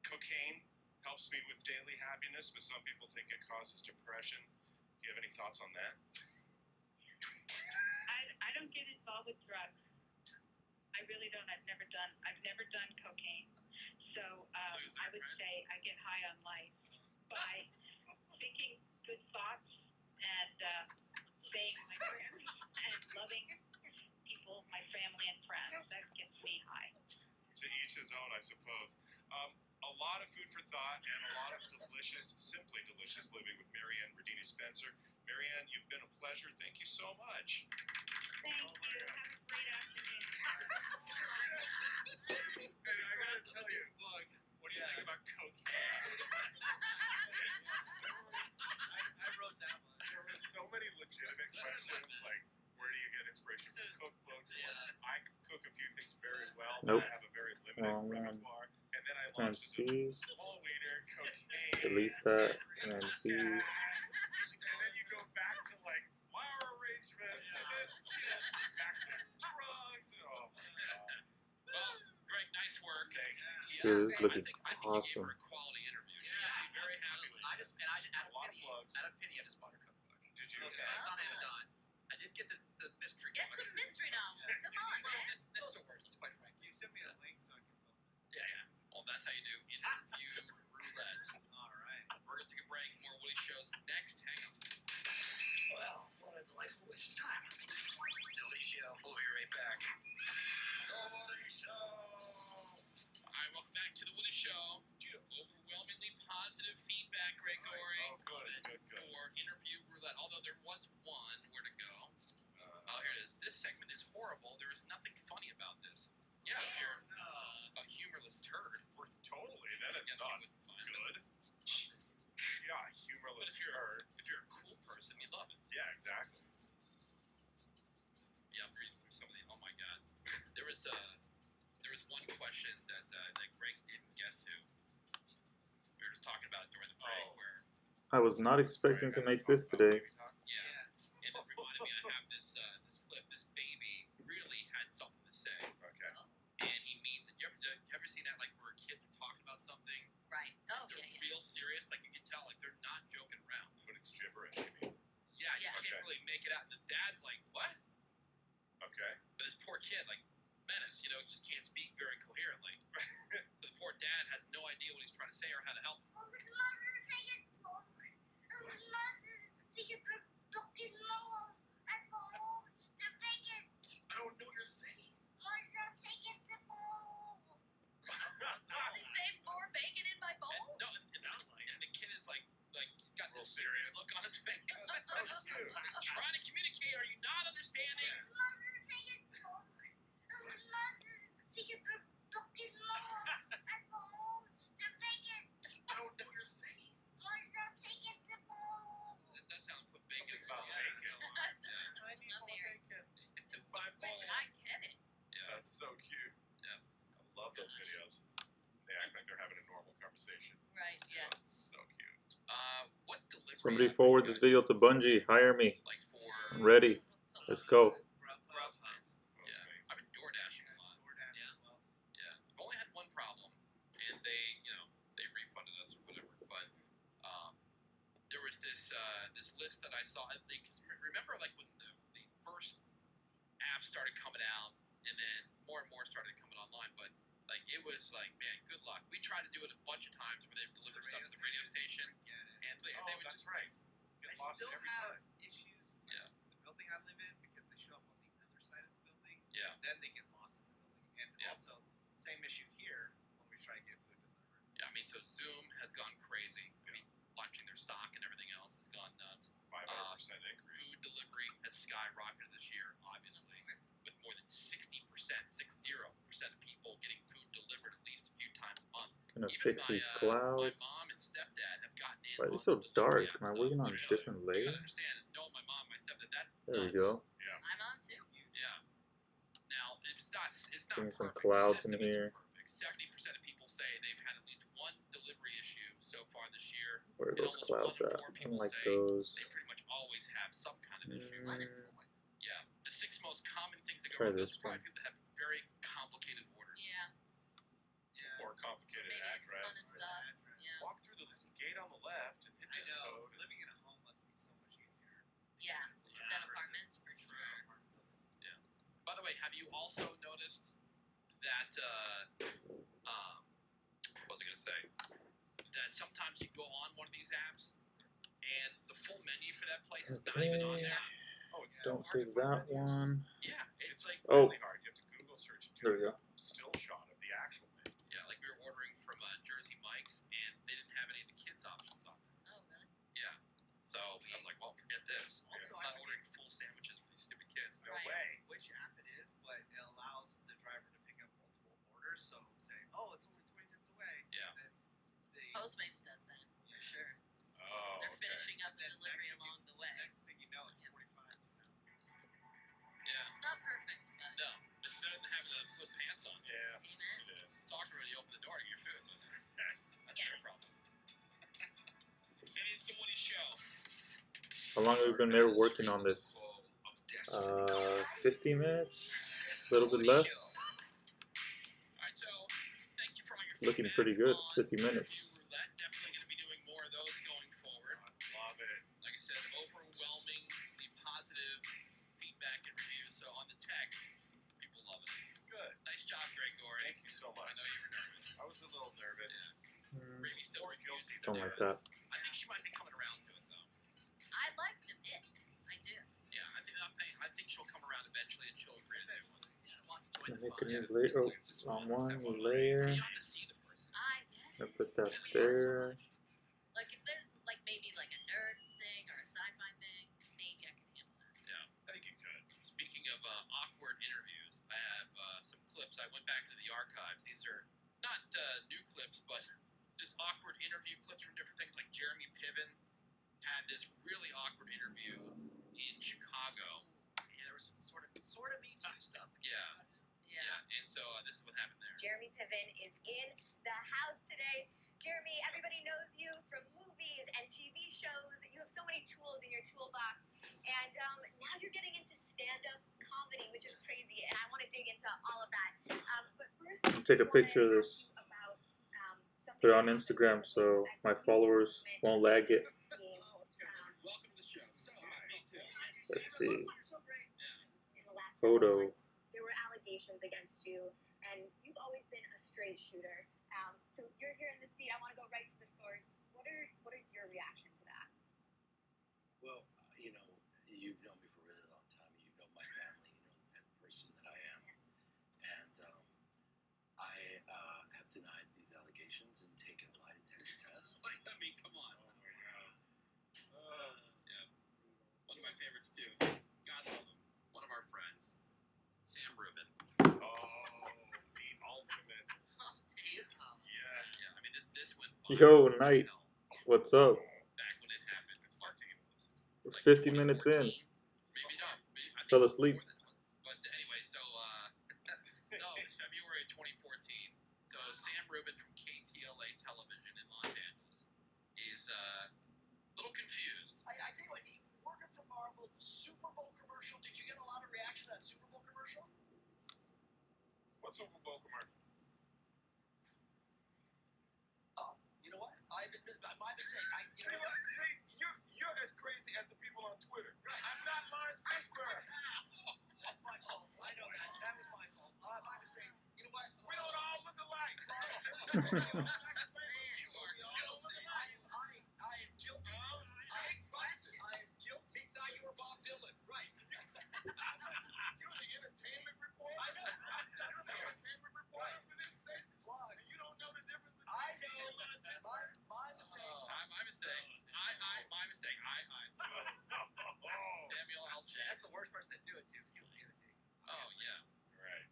Cocaine helps me with daily happiness, but some people think it causes depression. Do you have any thoughts on that? I don't get involved with drugs. I really don't. I've never done cocaine. So Loser, I would right? say I get high on life by thinking good thoughts and saying my prayers and loving people, my family and friends. That gets me high. To each his own, I suppose. A lot of food for thought and a lot of delicious, simply delicious living with Marianne Radini Spencer. Marianne, you've been a pleasure. Thank you so much. Thank you. Have a great afternoon. And I gotta tell you, Look, what do you think about cocaine? I wrote that one. there were so many legitimate questions, like where do you get inspiration from cookbooks? Yeah. I cook a few things very well, Nope. but I have a very limited Wrong one. repertoire. And then I And launched into C. small wiener, cocaine, Delete that. And then B. and then you go back to like flower arrangements, and then back to drugs. And, oh my god! Well, Greg, nice work. Thank you. Dude, it's looking I think you gave awesome. her a quality interview. She should be very happy with I it. just and I A lot of plugs. out of pity, I just bought her cookbook. Did you? Okay, it's on Amazon. I did get the mystery. Get some mystery novels. Come on, man. Those are worth. Let's quite frankly. You send me a link so I can post it. Yeah. Well, that's how you do interview roulette. All right. We're gonna take a break. More Woody shows next. Hang on. Well, what a delightful waste of time. The Woody Show. We'll be right back. The Woody Show. All right, welcome back to the Woody Show. Overwhelmingly positive feedback, Gregory, Oh, good. for interview roulette. Although there was one. Where to go? Uh, Oh, here it is. This segment is horrible. There is nothing funny about this. Yeah, if you're a humorless turd, we're totally. That I is guess not you would find it. good. Yeah, But humorless if you're turd. a cool person, you love it. Yeah, exactly. Yeah, I'm reading through some of the. Oh my God, there was one question that Greg didn't get to. We were just talking about it during the break, Oh. where I was not expecting to make this today. and it reminded me. I have this clip. This baby really had something to say, Okay. and he means it. You ever seen that, like where kids are talking about something, Right. Oh, they're yeah, yeah. real serious, like you can tell, like they're not joking around. But it's gibberish, you mean? Yeah, you Yeah. can't Okay. really make it out. And the dad's like, "What?" Okay. But this poor kid, like Menace, just can't speak very coherently. The poor dad has no idea what he's trying to say or how to help him. I don't know what you're saying. Does it say more bacon in my bowl? And the kid is like he's got Real this serious. look on his face. So cute. Trying to communicate. Are you not understanding? I don't know what you're saying. That does sound put bacon Something about bacon. I need more bacon. It's my Which fault. I get it. Yeah. That's so cute. Yeah. I love those videos. They act like they're having a normal conversation. Right. Yeah. So cute. What delivery? Somebody app forward do you this guys video to Bungie. Hire me. like for I'm ready. Let's go. Grubhub? Most Yeah. things. I've been door dashing a lot. DoorDash as well. Yeah, I've only had one problem, and they refunded us or whatever. But there was this list that I saw. Remember, like when the first apps started coming out, and then more and more started coming online. But like it was like, man, good luck. We tried to do it a bunch of times where they delivered stuff to the radio station, and they would that's just right. I Get lost still every have time. issues with Yeah. the building I live in because they show up on the other side of the building. Yeah. Then they get lost in the building. And Yeah. also, same issue here when we try to get food delivered. Yeah, I mean, so Zoom has gone crazy. I mean, launching their stock and everything else has gone nuts. 500% increase. Food delivery has skyrocketed this year, obviously, with more than 60% of people getting food delivered at least a few times a month. Gonna Even fix my, these My clouds. mom and stepdad have gotten in. Why are on they so the delivery dark? app Am I stuff, working on a which is- different You layer? gotta understand, knowing my mom and my stepdad, that's There we nuts. go. I'm on too. Yeah. Now it's not Getting some perfect. clouds The in system isn't here. perfect. 70% of people say they've had at least one delivery issue so far this year. Where are And those almost clouds 1 in at? 4 I don't people like say those. They pretty much always have some kind of issue. Yeah. The 6 most common things that go Try wrong. this Those are probably one. people that have very complicated orders. Yeah. Yeah. Or complicated Maybe a ton of address. stuff. Yeah. Walk through this gate on the left and hit I this know. code. Living in a home must be so much easier. Yeah. Yeah. Than apartments for sure. By the way, have you also noticed that, what was I going to say? That sometimes you go on one of these apps and the full menu for that place is not even on Okay. there? Oh, it's so Don't hard save to find that menus. one. Yeah, it's like, Oh. Really hard. You have to Google search and There we do go. a still shot of the actual menu. yeah, like we were ordering from Jersey Mike's and they didn't have any of the kids options on there. Oh, really? Yeah. So I was like, well, forget this. Also, I'm not ordering full sandwiches for these stupid kids. No Right. way. so say, "Oh, it's only 20 minutes away." Yeah. And then they, Postmates does that for sure. Oh, They're okay. finishing up the Then delivery next thing along the way. next thing you know, it's 45 to now. Yeah. It's not perfect, but No, it's better than having to put pants on. Yeah, amen. it is. It's awkward when you open the door to get your food. That's their problem. It is the Woody Show. How long have we been there working on this? 15 minutes? A little bit less? Alright, so thank you for all your Looking feedback pretty good, on 50 minutes. Review Roulette. Definitely going to be doing more of those going forward. Love it. Like I said, overwhelmingly positive feedback and reviews. So on the text, people love it. Good. Nice job, Greg Gorey. Thank you so I much. know you were nervous. I was a little nervous. Raimi still Or refuses guilty. to Something do like it. that. I think she might be coming around to it, though. I like the mix. I do. Yeah, I think she'll come around eventually and she'll agree to do it. She wants to join the Make a fun. new layer. Oh, wrong one. New layer. You don't have to see the person. I get I it. put that there. Like if there's like maybe like a nerd thing or a sci-fi thing, maybe I can handle that. I think you could. Speaking of awkward interviews, I have some clips. I went back to the archives. These are not new clips, but just awkward interview clips from different things. Like Jeremy Piven had this really awkward interview in Chicago. Yeah, there was some sort of Me Too stuff. Yeah. And so this is what happened there. Jeremy Piven is in the house today. Jeremy, everybody knows you from movies and TV shows. You have so many tools in your toolbox. And now you're getting into stand-up comedy, which is crazy. And I want to dig into all of that. But first, Take a picture of this. about, Put it on Instagram so my followers won't lag it. Welcome to the show. So, Me Too. Let's see. In the last Photo. there were allegations against you, and you've always been a straight shooter. So you're here in the seat. I want to go right to the source. What is your reaction to that? Well, you know, you've known me for a really long time. You know my family. You know the type of person that I am. And I have denied these allegations and taken a lie detector test. I mean, come on. Yeah. One of my favorites too. God love him. One of our friends, Sam Rubin. Oh, the ultimate. Oh, damn. Yes. Yeah, I mean this went. Yo, viral as Knight. hell What's up? Back when it happened. It's martinez. We're 50 minutes in. Maybe not. Maybe, I think Fell it's asleep. more than that. But anyway, so no, it's February 2014. So Sam Rubin from KTLA Television in Los Angeles is a little confused. I tell you what, working for Marvel, the Super Bowl commercial. Did you get a lot of reaction to that Super Bowl commercial? What Super Bowl commercial? Oh, you know what? My mistake. You know See, what? you're as crazy as the people on Twitter. I'm not Lawrence Fishburne. That's my fault. I know that. That was my fault. My mistake. You know what? We don't all look alike. I am guilty. I am guilty. Thought you were Bob Dylan. Right. You're the entertainment reporter. I know. I'm the entertainment reporter for this station. Flawed. And you don't know the difference between I know. My mistake. My mistake. My mistake. Samuel L. That's Jackson. the worst person to do it to. Because he'll irritate. Oh yeah. Right.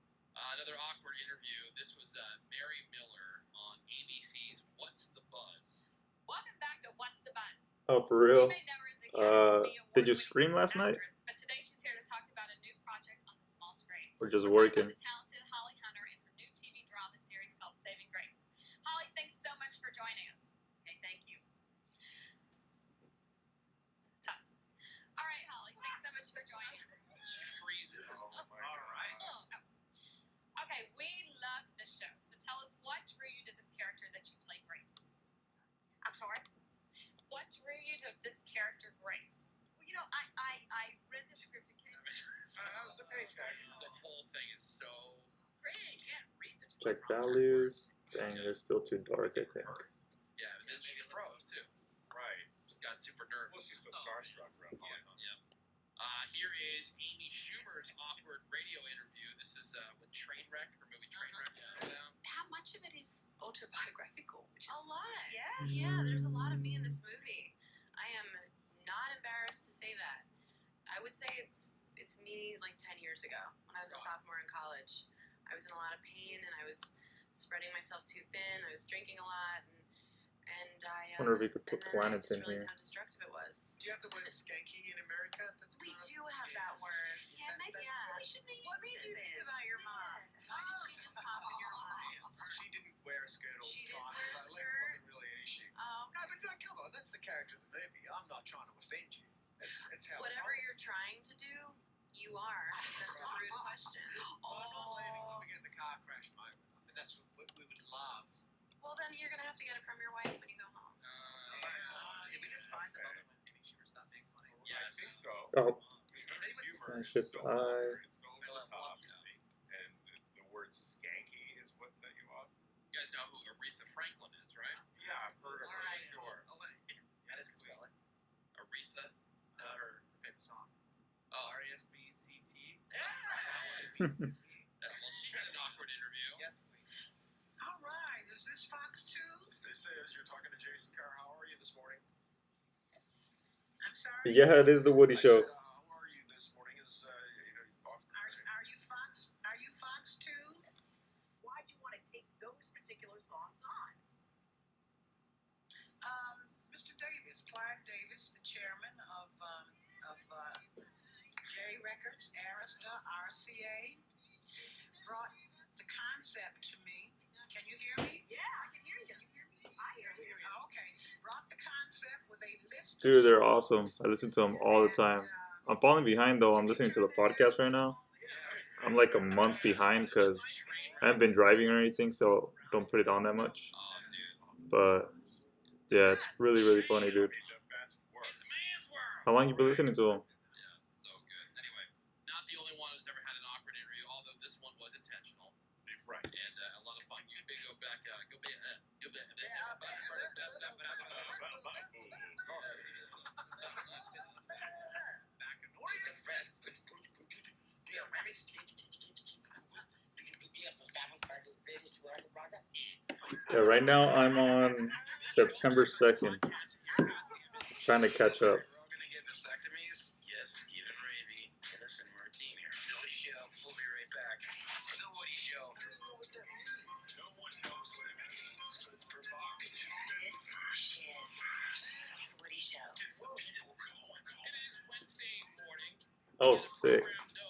Another awkward interview. This was Mary Miller on ABC's What's the Buzz? Welcome back to What's the Buzz? Oh, for real? You may know her as the Academy Did you Award-winning scream last night? actress, but today she's here to talk about a new project on the small screen. Or just We're working? talking about the talented Holly Hunter in her new TV drama series called Saving Grace. Holly, thanks so much for joining us. Okay, thank you. All right, Holly, thanks so much for joining us. She freezes. Oh, my All right. Okay, we loved the show, so tell us what drew you to this character that you play, Grace. I'm sorry. What drew you to this character, Grace? Well, you know, I read the script again. The paycheck. The whole thing is so. Greg, you can't read the Check values. Dang, they're still too dark, I think. Yeah, and then she froze too. Right. Got super nervous. Well, she's so starstruck around Holly Hunter. Yeah. Here is Amy Schumer's awkward radio interview. This is when Trainwreck, her movie Trainwreck, came out. How much of it is autobiographical? Which is, A lot. Yeah, there's a lot of me in this movie. I am not embarrassed to say that. I would say it's me like 10 years ago when I was a sophomore in college. I was in a lot of pain and I was spreading myself too thin. I was drinking a lot, and I Wonder if we could put and then I planets just in realized here. how destructive it was. Do you have the word skanky in America? That's We not- do have that word. Yeah, maybe Yeah. we should What made you think about your mom? Why did she just pop in your mind? She didn't wear a skirt all She the didn't time, wear a so length skirt? wasn't really an issue. Oh, No, but no, come on, that's the character of the movie. I'm not trying to offend you. It's how whatever it you're rolls. trying to do, you are. That's a rude question. I'm not leaving till we get in the car crash moment. I mean, that's what we would love. Well, then you're gonna have to get it from your wife when you go home. Did we just find the moment when Amy Schumer stopped being funny? I think so. Oh, Humor is Friendship so I- weird, it's so over the top, and the word skanky is what set you off. You guys know who Aretha Franklin is, right? Yeah, I've heard of her, Alright. sure. Oh, wait. That is spell it. Aretha. Her famous song. Oh, R-E-S-B-C-T. well, she had an awkward interview. Yes, please. All right, is this Fox 2? This is, you're talking to Jason Carr. How are you this morning? I'm sorry? yeah, it is the Woody I Show. said, how are you this morning? Is, off. Are you Fox? Are you Fox 2? Why do you want to take those particular songs on? Mr. Davis, Clive Davis, the chairman of J Records, Arista, RCA, brought the concept to me. Can you hear me? Yeah, I can hear you. Can you hear me? I hear you. Okay. Brought the concept with a list. Dude, they're awesome. I listen to them all the time. I'm falling behind though. I'm listening to the podcast right now. I'm like a month behind because I haven't been driving or anything, so don't put it on that much. Oh, dude. But yeah, it's really, really funny, dude. The best work. It's a man's world. How long you been listening to them? Yeah, so good. Anyway, not the only one who's ever had an awkward interview, although this one was intentional Right. and a lot of fun. You can go back, Back in Yeah, right now I'm on September 2nd. Trying to catch up. We're all gonna get vasectomies? Yes, even Ravy. Listen, we're a team here. The Woody Show. We'll be right back. The Woody Show. No one knows what it means, but it's provocative. This is the Woody Show. It is Wednesday morning. Oh, sick.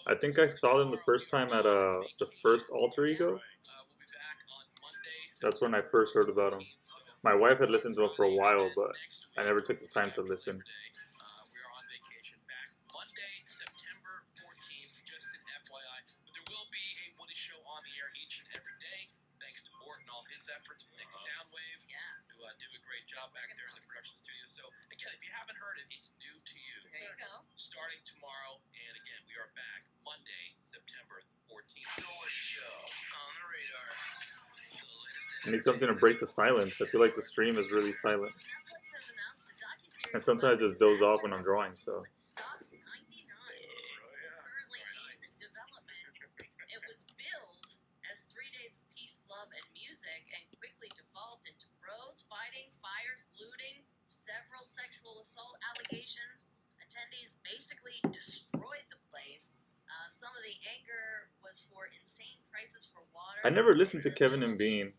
I think I saw them the first time at the first Alter Ego. We'll be back on Monday. That's when I first heard about them. My wife had listened to them for a while, but I never took the time to listen. We are on vacation back Monday, September 14th, just an FYI. But there will be a Woody Show on the air each and every day, thanks to Mort and all his efforts with Nick Soundwave, Yeah. who do a great job back there in the production studio. So, again, if you haven't heard it, it's new to you. There you go. Starting tomorrow, and again, we are back Monday, September 14th. The Woody Show. On the radar. I need something to break the silence. I feel like the stream is really silent. Netflix has announced a docuseries And sometimes I just doze off when I'm drawing, so. Stock 99. It's currently in development. It was billed as 3 days of peace, love, and music, and quickly devolved into bros fighting, fires, looting, several sexual assault allegations. Attendees basically destroyed the place. Some of the anger was for insane prices for water. I never listened to Kevin and Bean.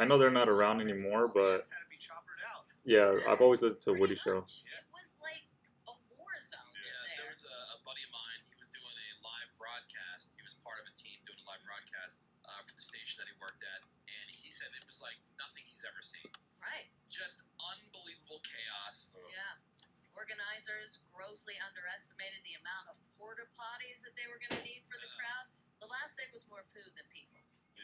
I know they're not around anymore, but That's gotta be choppered out. yeah, I've always listened to Woody Show. It was like a war zone Yeah, there. there was a buddy of mine. He was doing a live broadcast. He was part of a team doing a live broadcast for the station that he worked at, and he said it was like nothing he's ever seen. Right. Just unbelievable chaos. Yeah. Organizers grossly underestimated the amount of porta potties that they were going to need for the crowd. The last day was more poo than people.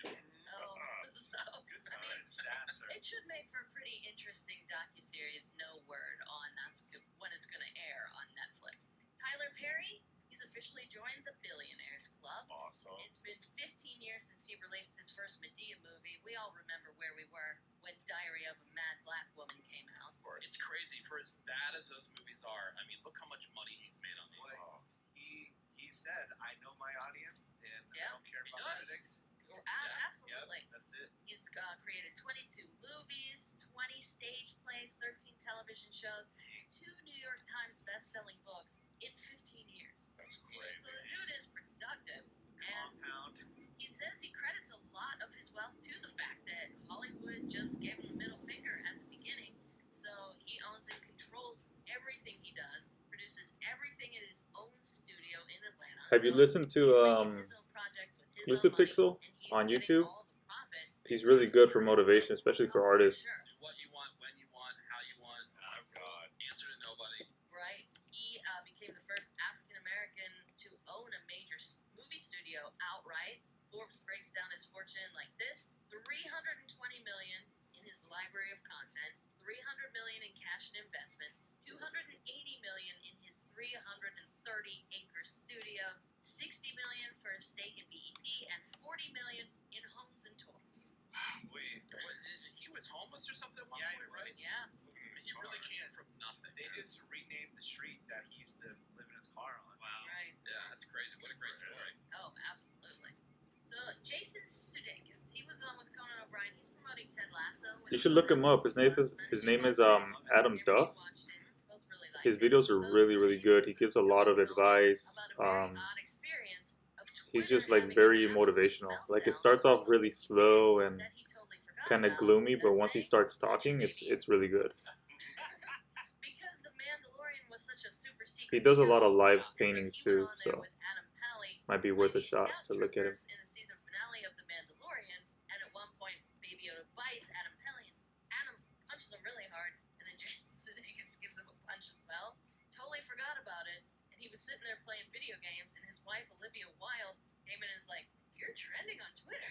Oh, so Good I mean, time. Disaster. it should make for a pretty interesting docuseries. No word on when it's going to air on Netflix. Tyler Perry, he's officially joined the Billionaires Club. Awesome. It's been 15 years since he released his first Medea movie. We all remember where we were when Diary of a Mad Black Woman came out. It's crazy for as bad as those movies are. I mean, look how much money he's made on these. Oh, He said, I know my audience, and Yeah, I don't care he about does. critics. Absolutely. That's it. He's created 22 movies, 20 stage plays, 13 television shows, 2 New York Times best-selling books in 15 years. that's So crazy. the dude is productive, and Compound. he says he credits a lot of his well, to the fact that Hollywood just gave him a middle finger at the beginning. So he owns and controls everything he does, produces everything in his own studio in Atlanta. Have you So listened to he's making his own projects with his Lucid own money, Pixel and he's on getting YouTube? all the profit. He's really good for motivation, especially for artists. Sure. Do what you want, when you want, how you want. Oh God. Answer to nobody. Right. He became the first African American to own a major movie studio outright. Forbes breaks down his fortune like this: 320 million in his library of content, 300 million in cash and investments, 280 million in his 330-acre studio, 60 million for a stake in BET, and 40 million in homes and toys. Wait, he was homeless or something at one Yeah, point, he right? Yeah. He really came from nothing. They just renamed the street that he used to live in his car on. Wow. Right. Yeah, that's crazy. What a great story. Oh, absolutely. So Jason Sudeikis, he was on with Conan O'Brien. He's promoting Ted Lasso. You should look him up. His name is Adam Duff. His videos are really, really good. He gives a lot of advice. He's just like very motivational. Like it starts off really slow and kind of gloomy, but once he starts talking, it's really good. He does a lot of live paintings too, so might be worth a shot to look at him. In the season finale of The Mandalorian, and at one point, Baby Yoda bites Adam Pally, and Adam punches him really hard, and then Jason Sudeikis gives him a punch as well. Totally forgot about it, and he was sitting there playing video games, and his wife Olivia Wilde came in and is like, "You're trending on Twitter,"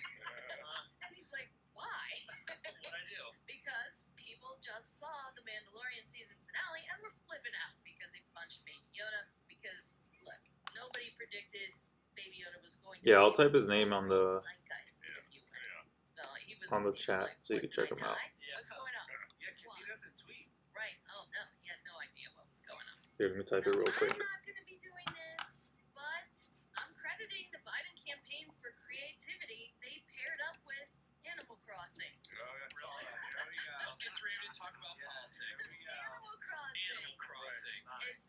and he's like, "Why?" What'd I do? Because people just saw The Mandalorian season finale and were flipping out because he punched Baby Yoda. Because look, nobody predicted Baby Yoda was going to Yeah, be I'll type his name on the zeitgeist, if you will. So he was on the he was chat like, so you "What, can check did him I out. die? Yeah. What's going on?" Yeah, because he doesn't tweet. Right. Oh no, he had no idea what was going on. Here, let me type it real quick. I'm not going to be doing this, but I'm crediting the Biden campaign for creativity. They paired up with Animal Crossing. Oh, I saw that. There we go. Don't get ready to talk about politics. There we go. Animal Crossing. Animal Crossing. It's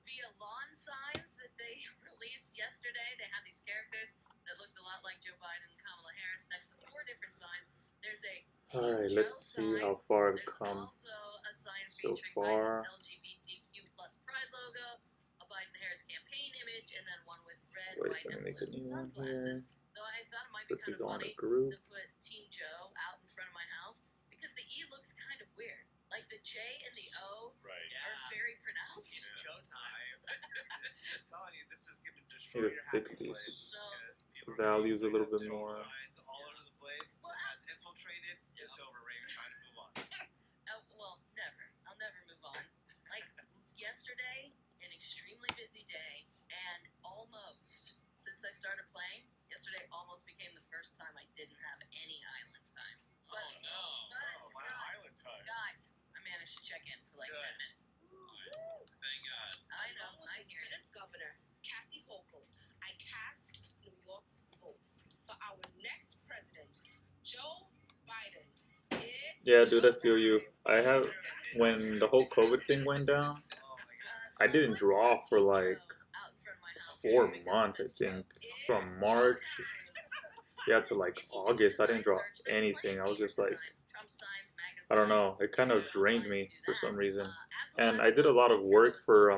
via lawn signs that they released yesterday. They had these characters that looked a lot like Joe Biden and Kamala Harris next to 4 different signs. There's a Team Alright, Joe let's see sign. how far I've There's come also a sign so featuring far. Biden's LGBTQ plus pride logo, a Biden-Harris campaign image, and then one with red, Wait, white, let and me make a blue new one here. sunglasses. Though I thought it might be Put kind these of on a funny group. to put Team Joe out in front of my house because the E looks kind of weird. Like the J and the O Right. are very pronounced. It's showtime. I'm telling you, this is going to Need destroy to your fix happy these place. because people are values a putting little up bit total more. Signs all over the place. Well, It's infiltrated. It's over, Ray. We're trying to move on. Well, never. I'll never move on. Like yesterday, an extremely busy day, and almost since I started playing, yesterday almost became the first time I didn't have any island time. Oh no. Oh, wow, island time. Guys, I managed to check in for like Good. 10 minutes. Thank God. I know, I hear it. Lieutenant Governor Kathy Hochul, I cast New York's votes for our next president, Joe Biden. It's Yeah, dude, I feel showtime. you. I have, when the whole COVID thing went down, Oh my God. I didn't draw for like 4 months, I think. From March, yeah, to like August, I didn't draw anything. I was just like, I don't know, it kind of drained me for some reason. And I did a lot of work for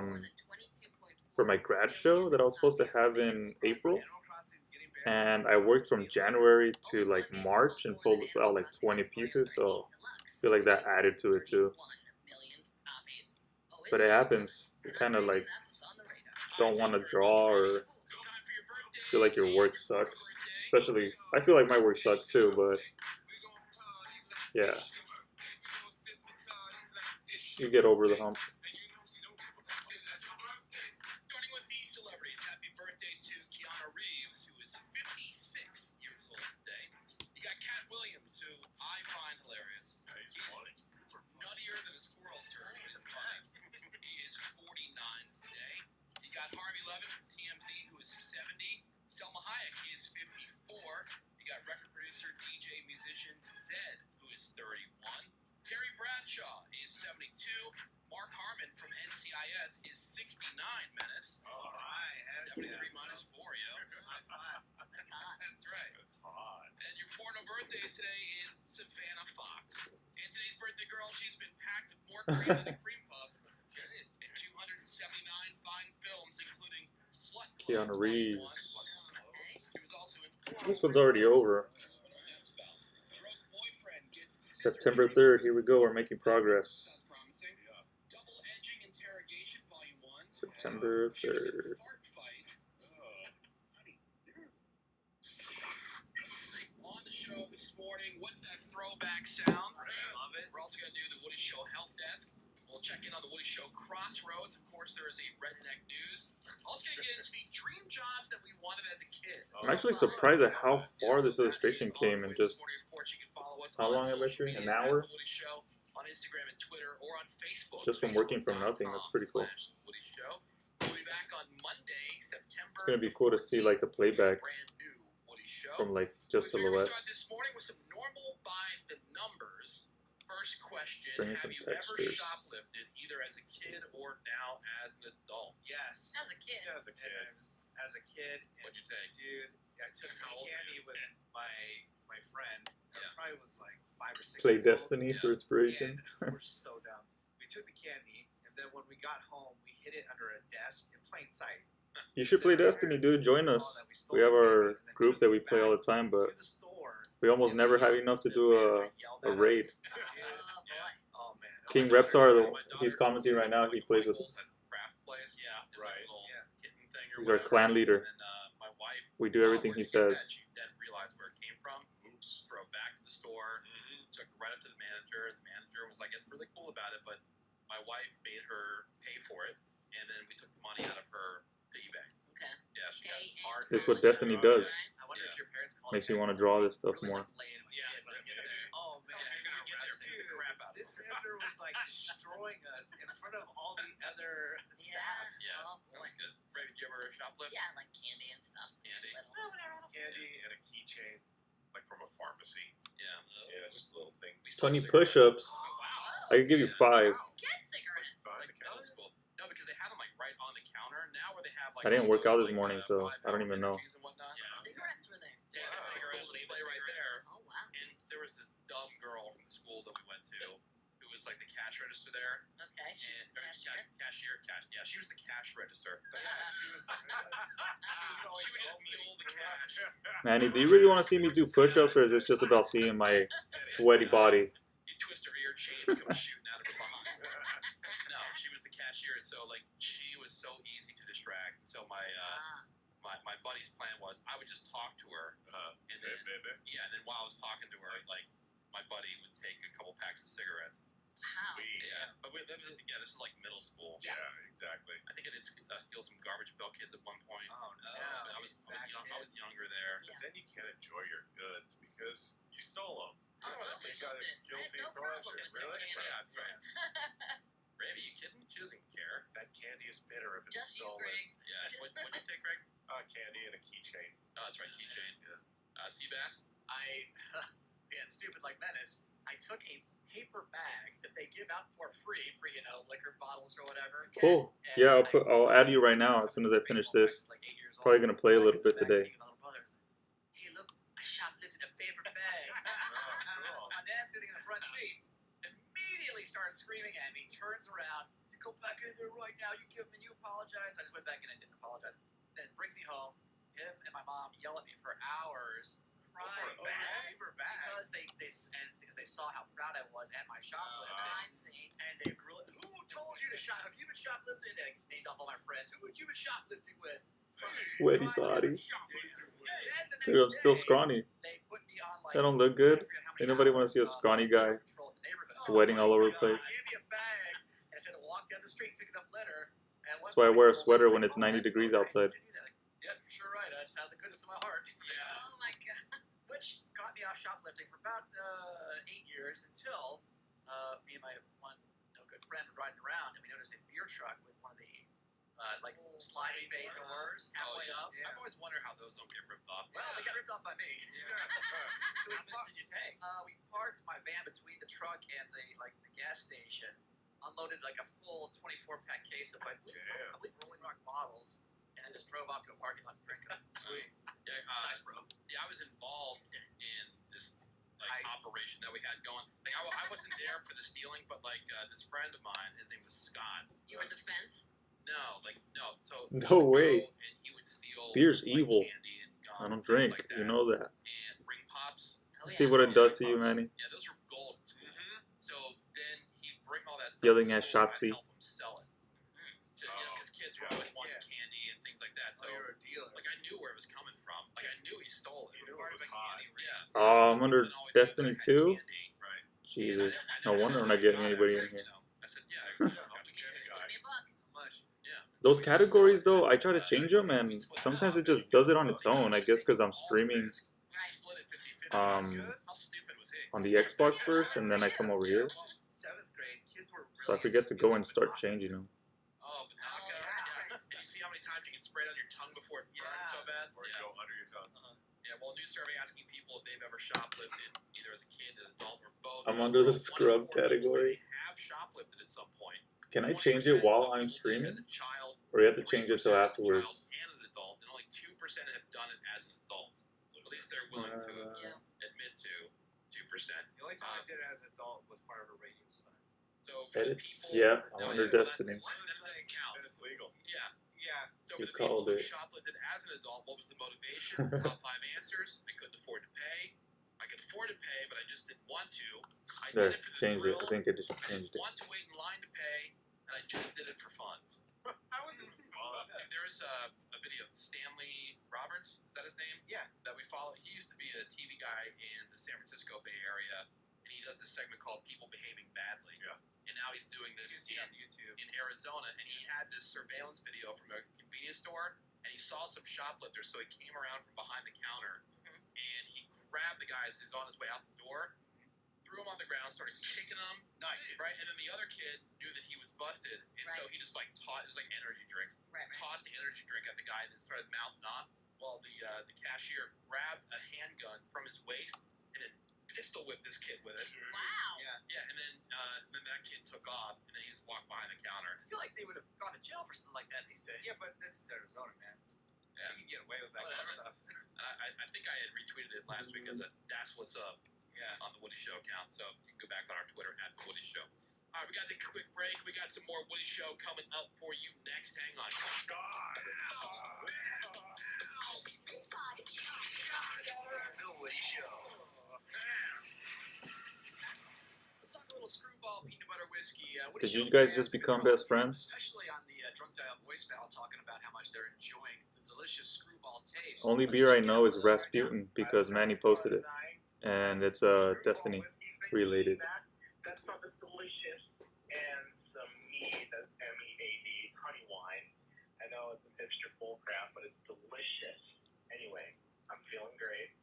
my grad show that I was supposed to have in April. Animal Crossing is getting better. And I worked from January to like March and pulled out like 20 pieces, so I feel like that added to it too. But it happens. You kind of like don't want to draw or feel like your work sucks. Especially, I feel like my work sucks too, but yeah. You get over the hump. Starting with these celebrities, happy birthday to Keanu Reeves, who is 56 years old today. You got Cat Williams, who I find hilarious. He's funny. Nuttier than a squirrel's turd, but he's funny. He is 49 today. You got Harvey Levin from TMZ, who is 70. Selma Hayek is 54. You got record producer, DJ, musician Zed, who is 31. Terry Bradshaw is 72. Mark Harmon from NCIS is 69, Menace. All right. 73 minus 4, yo. That's hot. That's right. That's hot. And your porno birthday birthday today is Savannah Fox. And today's birthday girl, she's been packed with more cream than a cream puff. Here it is. In 279 fine films, including Slut Clothes Keanu Volume Reeves. 1. She was also in This one's already over. That's about. Drug boyfriend gets September 3rd. Here we go. We're making progress. Sounds promising. Double edging interrogation volume 1. September She was in 3rd. Fart Fight. On the show this morning, what's that throwback sound? Love it. We're also going to do the Woody Show Help Desk. We'll check in on the Woody Show Crossroads. Of course, there is a Redneck News. Also going to get into the dream jobs that we wanted as a kid. I'm actually surprised at how far this illustration came in just how long am I shooting? An hour? On Instagram and Twitter or on Facebook. Just from working from nothing. That's pretty cool. Woody Show. We'll be back on Monday, September. It's gonna be cool to see like the playback Brand new Woody Show. from like just We figured we'd start silhouettes. this morning with some normal by the numbers. First question: Bring in have some you ever textures. shoplifted either as a kid or now as an adult? Yes. As a kid. Yeah, as a kid. As a kid, What'd you take? dude, I took some How old were candy you? with my friend. I Yeah. probably was like 5 or 6. Play years old. Destiny for inspiration. And we're so dumb. We took the candy, and then when we got home, we hid it under a desk in plain sight. You should play Destiny, dude. Join us. We have our group that we play all the time, but To the store. we almost never have enough to do a raid. Oh boy. Oh man. King Reptar, he's commenting right now. He plays with us. Craft place. Yeah. There's Right. a little Yeah. kitten thing or He's our whatever. clan leader. And then my wife. We do everything where he to get that, says. She then realized where it came from. Oops. Drove back to the store. Took it right up to the manager. The manager was, I guess, really cool about it, but my wife made her pay for it, and then we took the money out of her piggy bank. Okay. Yeah, she got Pay and hard. It's what Destiny does. I wonder if your parents call Makes me want to draw this stuff more. Oh man. Yeah, you're gonna get there, beat the crap out of This them. manager was like destroying us in front of all the other Yeah. staff. Yeah, Oh boy. that's good. Ray, did you ever shoplift? Yeah, like candy and stuff. when Candy. you're little. Candy and a keychain, like from a pharmacy. Yeah. Yeah, just little things. 20 push-ups. Oh, wow. I could give you 5. Get cigarettes. Fine. Like, that was cool. No, because they had them like right on the counter. Now where they have like. I didn't all work out those, this like, morning, so I don't even know. energies and whatnot. Cigarettes were there. Yeah, Wow. cigarette display right there. Oh wow. And there was this dumb girl from the school that we went to who was like the cash register there. Okay. She's And, the or cashier. cashier. Yeah, she was the cash register. She was She would just mule the cash. Manny, do you really want to see me do push-ups, or is this just about seeing my sweaty body? You twist her ear, chains come shooting out of her behind. No, she was the cashier, and so like she was so easy to distract. And so my my buddy's plan was I would just talk to her, and then yeah, and then while I was talking to her, like my buddy would take a couple packs of cigarettes. Wow. Sweet. Yeah, but this is like middle school. Yeah, exactly. I think I did steal some Garbage Pail Kids at one point. Oh no. I was younger there. But then you can't enjoy your goods because you stole them. Oh, totally You got loved a it. I had guilty no problem pleasure. with Really? it. Yeah, that's right. Ravi, you kidding? She doesn't care. That candy is bitter if it's Just you, stolen. Greg. Yeah. What'd you take, Greg? Candy and a keychain. Oh, that's right, keychain. Seabass. I being stupid like Menace, I took a paper bag that they give out for free for liquor bottles or whatever. Cool. And Yeah, I- I'll add you right now as soon as I finish this. Like 8 years old. Probably gonna play a I little looked bit at the today. backseat, my little brother was like, hey, look, I shoplifted a paper bag. cool. My dad sitting in the front seat immediately starts screaming at me, turns around, you go back in there right now, you give me, you apologize. I just went back in and didn't apologize. Then brings me home. Him and my mom yell at me for hours, crying Over a bag? because they saw how proud I was at my shoplifting. I see. And they grew it. Who told you to shop? Have you been shoplifting? They named off all my friends. Who would you been shoplifting with? Sweaty body. Dude, Dude, I'm still scrawny. They put me on, like, That don't look good. I forget how many Ain't nobody wanna hours, see a scrawny guy patrol the neighborhood. sweating all over the God, place. They gave me a bag and said to walk down the street picking up litter. And That's why I wear a sweater when it's 90 degrees outside. Yep, you're sure right. I just have the goodness of my heart. Oh my god. Which got me off shoplifting for about 8 years until me and my one good friend were riding around and we noticed a beer truck with one of the sliding bay doors halfway up. I've always wondered how those don't get ripped off. Well, they got ripped off by me. So we parked, we parked my van between the truck and the gas station, unloaded like a full 24-pack case of I believe Rolling Rock bottles, and then just drove off to a parking lot to drink them. Sweet. Yeah, Nice, bro. See, I was involved in this like operation that we had going. Like I wasn't there for the stealing, but like this friend of mine, his name was Scott. You were the fence? No. So No way. And he would steal Beer's like, evil. candy and gum, I don't things drink. like that. You know that. And ring pops. Oh, See yeah. what it does to you, Manny. Yeah, those were gold at school. So then he'd bring all that stuff. Yelling to at school and I'd Shotzi. help him sell it. To, because kids were always wanting candy and things like that. So you're a dealer. like I knew where it was coming from. Like I knew he stole it. You knew it was hot. Yeah. Oh, I'm under And always Destiny had 2? candy. Right. Jesus. I No never wonder said I'm not I getting got it. anybody I in said, here. I said, yeah, I got I'm a candy guy. Give me a buck. How much? Yeah. Those categories, though, I try to change them, and sometimes it just does it on its own. I guess because I'm streaming How stupid was he? on the Xbox first, and then I come over here. 7th grade, kids were really So I forget to go and start changing them. Oh, Banaka. Yeah. And you see how many times you can spray it on your tongue before it burns so bad? Or you go under your tongue. Yeah, well, a new survey asking people if they've ever shoplifted, either as a kid, an adult, or both. I'm under the One in scrub 4 people say category. they have shoplifted at some point. Can I change it 20% while of I'm people did it streaming? as a child, Or you have to change it 3% till as a afterwards? child and an adult, and only 2% have done it as an adult. At least they're willing to Yeah. admit to 2%. The only time I did it as an adult was part of a radio stunt. So for the Edits? people, Yeah, I'm no, under yeah, well, Destiny. That doesn't count. And it's legal. Yeah. Yeah. So You for the people called who it. shoplifted as an adult, what was the motivation? Top 5 answers. I couldn't afford to pay. I could afford to pay, but I just didn't want to. I There, did it for the changed it. thrill. I think I just I changed didn't it. want to wait in line to pay, and I just did it for fun. How was it? Dude, there's a video, Stanley Roberts, is that his name? Yeah. That we follow. He used to be a TV guy in the San Francisco Bay Area, and he does this segment called People Behaving Badly. Yeah. And now he's doing You can this see it on YouTube. in Arizona, and he had this surveillance video from a convenience store, and he saw some shoplifters, so he came around from behind the counter, and he grabbed the guys who's on his way out the door, threw him on the ground, started kicking them, Nice. right? And then the other kid knew that he was busted, and so he just like it was like energy drinks, Right. tossed the energy drink at the guy, and then started mouthing off, while the cashier grabbed a handgun from his waist and then pistol whipped this kid with it. Wow. Yeah, and then that kid took off, and then he just walked behind the counter. I feel like they would have gone to jail for something like that these days. Yeah, but this is Arizona, man. Yeah. You can get away with that kind of stuff. I think I had retweeted it last week as a "That's What's Up" Yeah. on the Woody Show account, so you can go back on our Twitter at the Woody Show. All right, we got to take a quick break. We got some more Woody Show coming up for you next. Hang on. The Woody Show. Let's talk a little screwball peanut butter whiskey. Did you guys just become best friends? Especially on the drunk dial voicemail, talking about how much they're enjoying the delicious screwball taste. Only beer I know is Rasputin because Manny posted it, and it's Destiny related. That's something delicious and some mead, that's M-E-A-D, honey wine. I know it's a hipster bullcrap, but it's delicious. Anyway, I'm feeling great.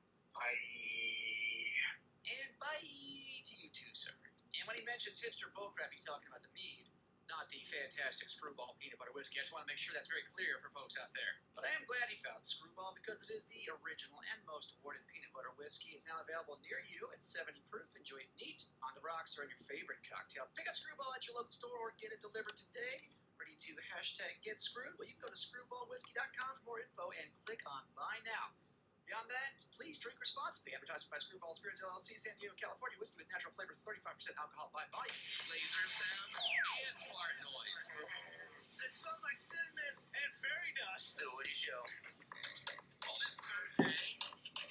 And bye to you too, sir. And when he mentions hipster bullcrap, he's talking about the mead, not the fantastic screwball peanut butter whiskey. I just want to make sure that's very clear for folks out there. But I am glad he found Screwball because it is the original and most awarded peanut butter whiskey. It's now available near you at 70 proof. Enjoy it neat, on the rocks, or in your favorite cocktail. Pick up Screwball at your local store or get it delivered today. Ready to #get screwed? Well, you can go to screwballwhiskey.com for more info and click on Buy Now. Beyond that, please drink responsibly. Advertised by Screwball Spirits LLC, San Diego, California. Whiskey with natural flavors, 35% alcohol by volume. Laser sound and fart noise. It smells like cinnamon and fairy dust. The Woody Show. On this Thursday,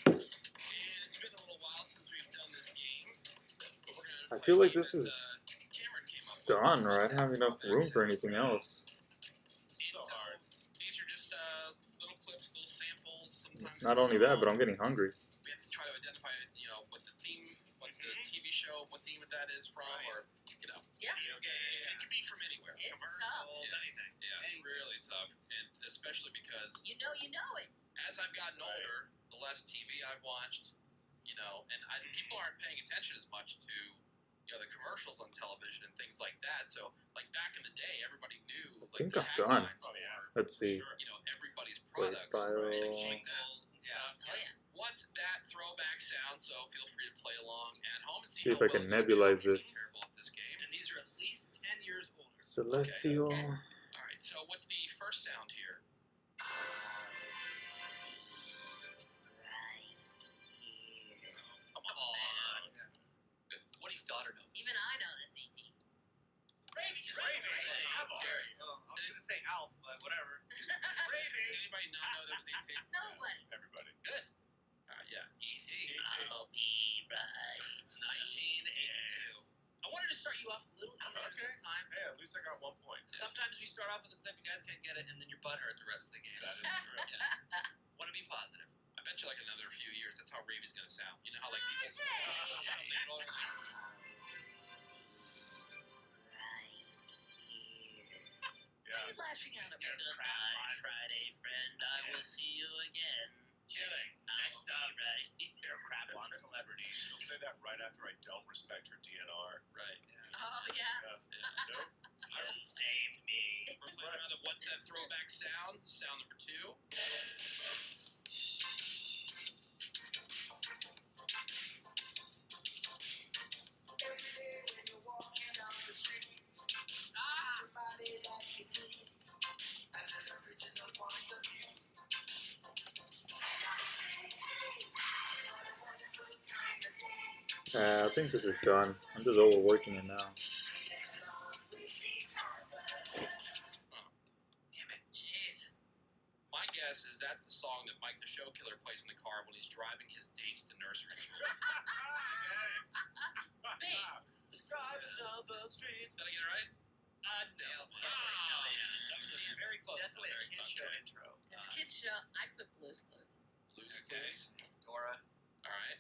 and it's been a little while since we've done this game. But we're gonna I feel play like this that, is Cameron came up with. done, or I don't have enough room for anything else. So these are just little clips, little samples. Sometimes Not it's only that, song. but I'm getting hungry. We have to try to identify, what the theme, what the TV show, what theme that is from, or Yeah. it can be from anywhere. It's tough. Anything. Yeah, it's really tough, and especially because You know it. as I've gotten older, the less TV I've watched, and people aren't paying attention as much to, the commercials on television and things like that. So, like back in the day, everybody knew. Like, think the I'm done. taglines were, Let's see. everybody's Wait, products, bio. right? And things like that. Yeah. Oh yeah. What's that throwback sound? So feel free to play along at home and See how if I can well you do nebulize if you're this. terrible at this game. And these are at least 10 years older. Celestial. All right. So what's the first sound here? Come on. not know there was ET? Nobody. Everybody. Good. Yeah, ET. I'll be right. 1982. I wanted to start you off a little easier Okay. this time. Hey, at least I got 1 point. Sometimes we start off with a clip, you guys can't get it, and then you're butthurt the rest of the game. That is true. Want to be positive. I bet you like another few years, that's how Ravy's gonna sound. You know how like people. Right Yeah. You're lashing out at me. Goodbye, Friday friend. I will see you again. Chilling. Next up, Right. you're a crap on celebrities. She'll say that right after I don't respect her DNR. Right. Oh, yeah. Nope. Save me. We're playing around the What's That Throwback Sound? Sound number 2. I think this is done. I'm just overworking it now. Damn it. Jeez. My guess is that's the song that Mike the Show Killer plays in the car when he's driving his dates to nursery school. Driving down the street. Did I get it right? That No. was Very close. definitely a Very kid close. show intro. It's kids show. I put Blue's Clues. Blues Clues. Dora. All right.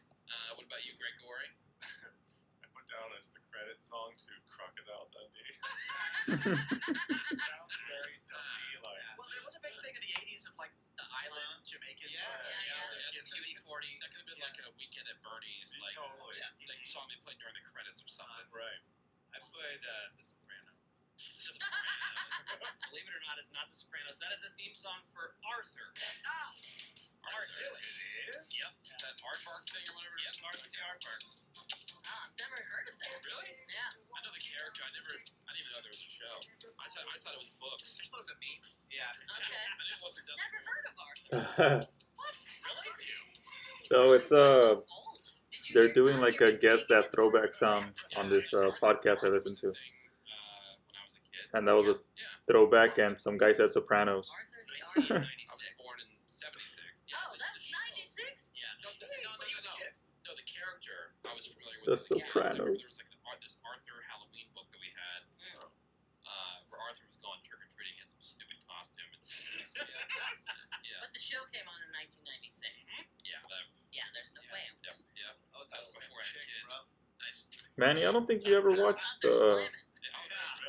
What about you, Greg Gorey? I put down as the credit song to Crocodile Dundee. Uh, Sounds very Dundee like. Well, there was a big thing in the 80s of like the island Jamaicans. Yeah. It's gonna be 40. That could have been like a Weekend at Bernie's, like Totally. like song they played during the credits or something. Right. I put The Sopranos. Sopranos. Believe it or not, it's not The Sopranos. That is a theme song for Arthur. Oh, Arthur. It is? Yep. That aardvark thing or whatever. Yep. Arthur the aardvark. I've never heard of that. Really? Yeah. I know the character. I didn't even know there was a show. I just thought it was books. Just looks at me. Yeah. Okay. I didn't know it was a Never heard of Arthur. What? Really? So it's Old. Did you they're hear- doing like a hear me guess speaking that the throwback first time? sound on this podcast I listened to, When I was a kid. and that was a Yeah. throwback, and some guy said Sopranos. Arthur the I Arthur. was born in '76. Oh, that's 96? Yeah. No, no, the character I was familiar with. The as a kid. Sopranos. There was like this Arthur Halloween book that we had, Mm. where Arthur was going trick or treating in some stupid costume. And yeah, But the show came on in 1996. yeah, Yeah, there's no way. yep. Oh, That was before I had kids. Nice. Manny, I don't think you ever watched They're slamming.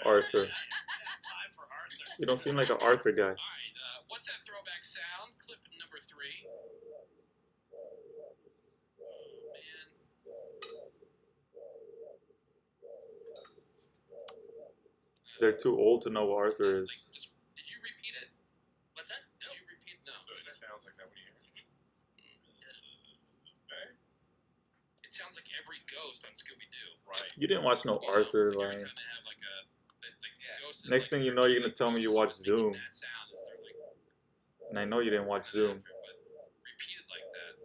Arthur. Time for Arthur. You don't seem like an Arthur guy. All right, what's that throwback sound? Clip number 3. Man. They're too old to know what Arthur is. Just, did you repeat it? What's that? Did you repeat? No. So it sounds like that when you hear it. Okay. It sounds like every ghost on Scooby Doo. Right. You didn't watch no Arthur, Like every like. time they have like a ghost is Next thing you know, you're gonna tell me you watch making Zoom. that sound as they're, like, And I know you didn't watch Zoom. but repeated like that.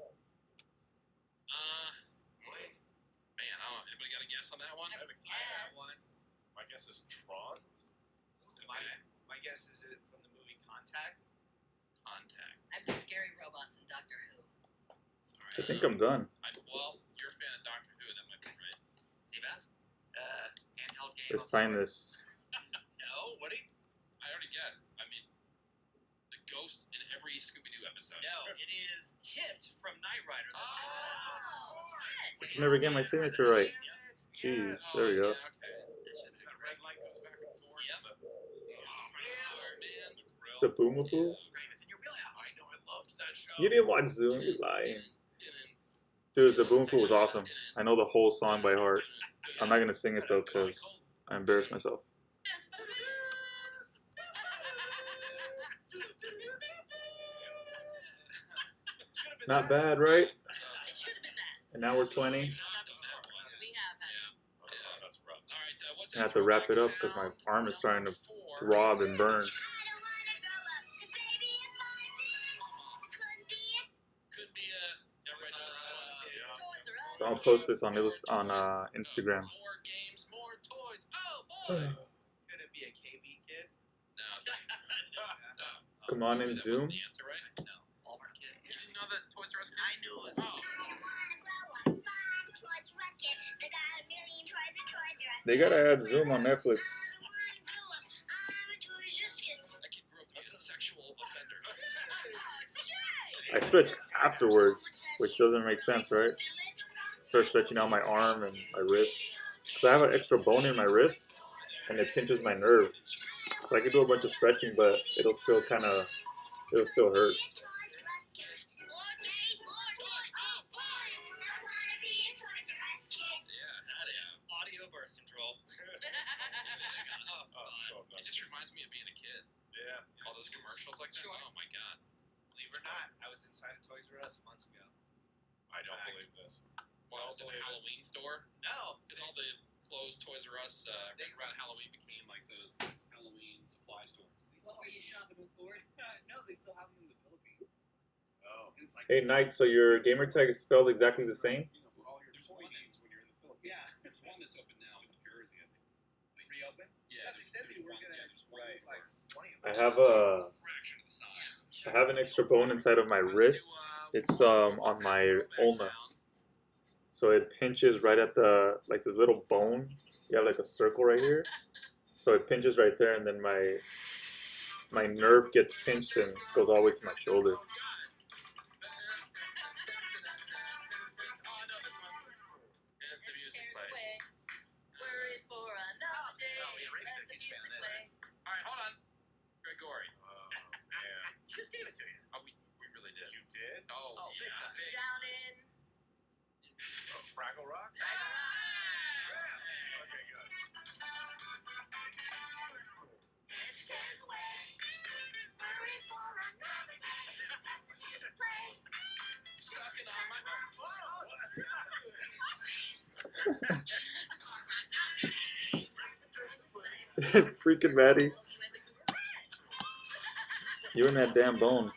Man, I don't know. Anybody got a guess on that one? I have a Yes. My guess is Tron. My guess is it from the movie Contact. Contact. I'm the scary robots in Doctor Who. All I right. think I'm done. Well, you're a fan of Doctor Who. That might be right. Seabass? Handheld game. Just sign this. No, what do you? I already guessed. I mean, the ghost in every Scooby-Doo episode. No, it is Kit from Knight Rider. Oh, I can never get my signature right. Jeez, there we go. Yeah, okay. That red light goes back and forth. Yep. Man, the grill. It's a Boomafu? It's in your wheelhouse. I know, I loved that show. You didn't watch Zoom, you're lying. Dude, the Boomful was awesome. I know the whole song by heart. I'm not gonna sing it though, cause I embarrass myself. Not bad, right? It should have been that. And now we're 20. We have had That's rough. All right, what's I have to wrap it up because my arm is starting to throb and burn. Could be everybody knows this one. Toys R Us. So I'll post this on Instagram. More games, more toys. Oh boy. Could it be a KB kid? No. Come on in That wasn't Zoom. the answer, right? They gotta add Zoom on Netflix. That kid grew up to be a sexual offender. I stretch afterwards, which doesn't make sense, right? Start stretching out my arm and my wrist. Because I have an extra bone in my wrist, and it pinches my nerve. So I can do a bunch of stretching, but it'll still hurt. Yeah, that is audio birth control. It just reminds me of being a kid. Yeah. All those commercials like that. Sure. Oh my god. Believe it or not, I was inside a Toys R Us months ago. I don't believe this. Well, it was in a Halloween store. No, Because all the closed Toys R Us right around Halloween became like those Halloween supply stores. Are you shopping with Ford? no, they still have them in the Philippines. Oh. And it's like, Hey, Knight, so your gamer tag is spelled exactly the same? You know, for all your toy needs when you're in the Philippines. yeah, There's one that's open now in New Jersey, I think. reopen. Yeah, they said they were one, gonna yeah, there's one right, store. like 20 of I them. have Fraction of the size. I have an extra bone inside of my wrist. It's on my ulna. So it pinches right at the, like this little bone. You have like a circle right here. So it pinches right there, and then my nerve gets pinched and goes all the way to my shoulder. Oh, I know this one. And the music play. Worries for another day. Oh, yeah, Ray Let said the he's music fan of play. Alright, hold on. Gregory. Oh, man. She just gave it to you. Oh, we really did. You did? Oh, Oh, big yeah. time. Big. Down in. Oh, Fraggle Rock? Yeah. Okay, good. Sucking on my. Freaking Maddie. You and that damn bone. Nice.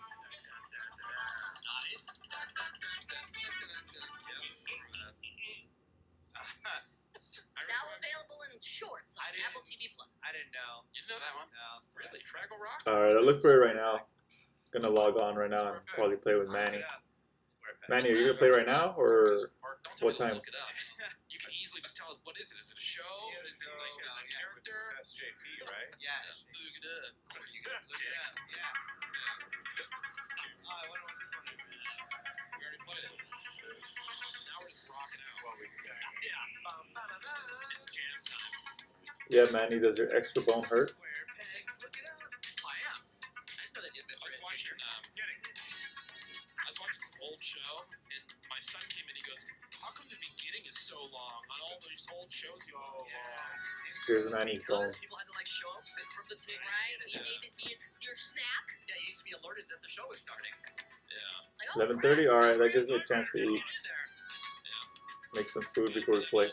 Now available in shorts on I didn't- Apple TV Plus. I didn't know. You know that one? No. Really? Fraggle Rock? Alright, I look for it right now. Gonna log on right now and probably play with Manny. Manny, are you gonna play right now, or Don't tell what me to time? Look it up. You can easily just tell what is it? Is it a show? Yeah, Is it so, like a yeah, character? That's JP, right? Yeah. Look it up. You can look it up. Yeah. Oh, I wonder what this one is. We already played it. Now we're just rocking out. Well, we sang. Yeah. It's jam time. Yeah, Manny, does your extra bone hurt? Square pegs, look it up. I am. I didn't know they did Mr. I was watching, I was watching some old show, and my son came in. He goes, "How come the beginning is so long on all those old shows?" You go, Here's Manny's bone. People had to like show up, sit from the table. Right? You needed your snack. Yeah, you used to be alerted that the show was starting. Yeah. Like, oh, 11:30. crap. All right, that gives me a chance to eat. In there. Make some food before we play.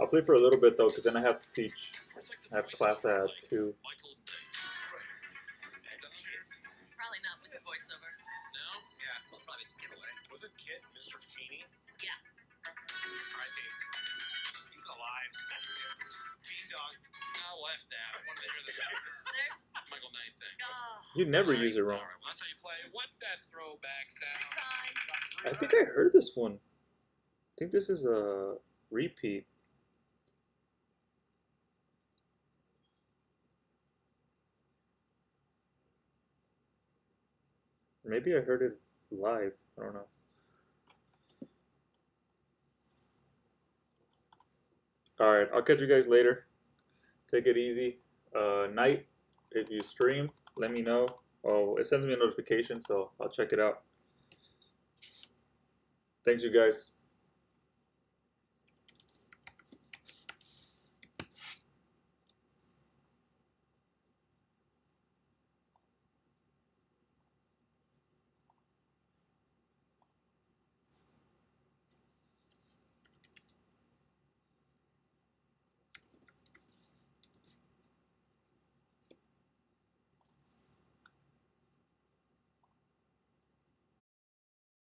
I'll play for a little bit though, because then I have to teach. It's like the I have voice class of, at like, 2. Michael Day. Probably not with the voiceover. No? Yeah. Well, probably some giveaway. Wasn't Kit Mr. Feeney? Yeah. R.I.P. He's alive. Bean dog. No, F that. I wanted to hear the There's. Michael Knight thing. Oh. You never use it wrong. Alright, well, that's how you play. What's that throwback sound? Times. I think I heard this one. I think this is a repeat. Maybe I heard it live. I don't know. Alright, I'll catch you guys later. Take it easy. Night, if you stream, let me know. Oh, it sends me a notification, so I'll check it out. Thanks, you guys.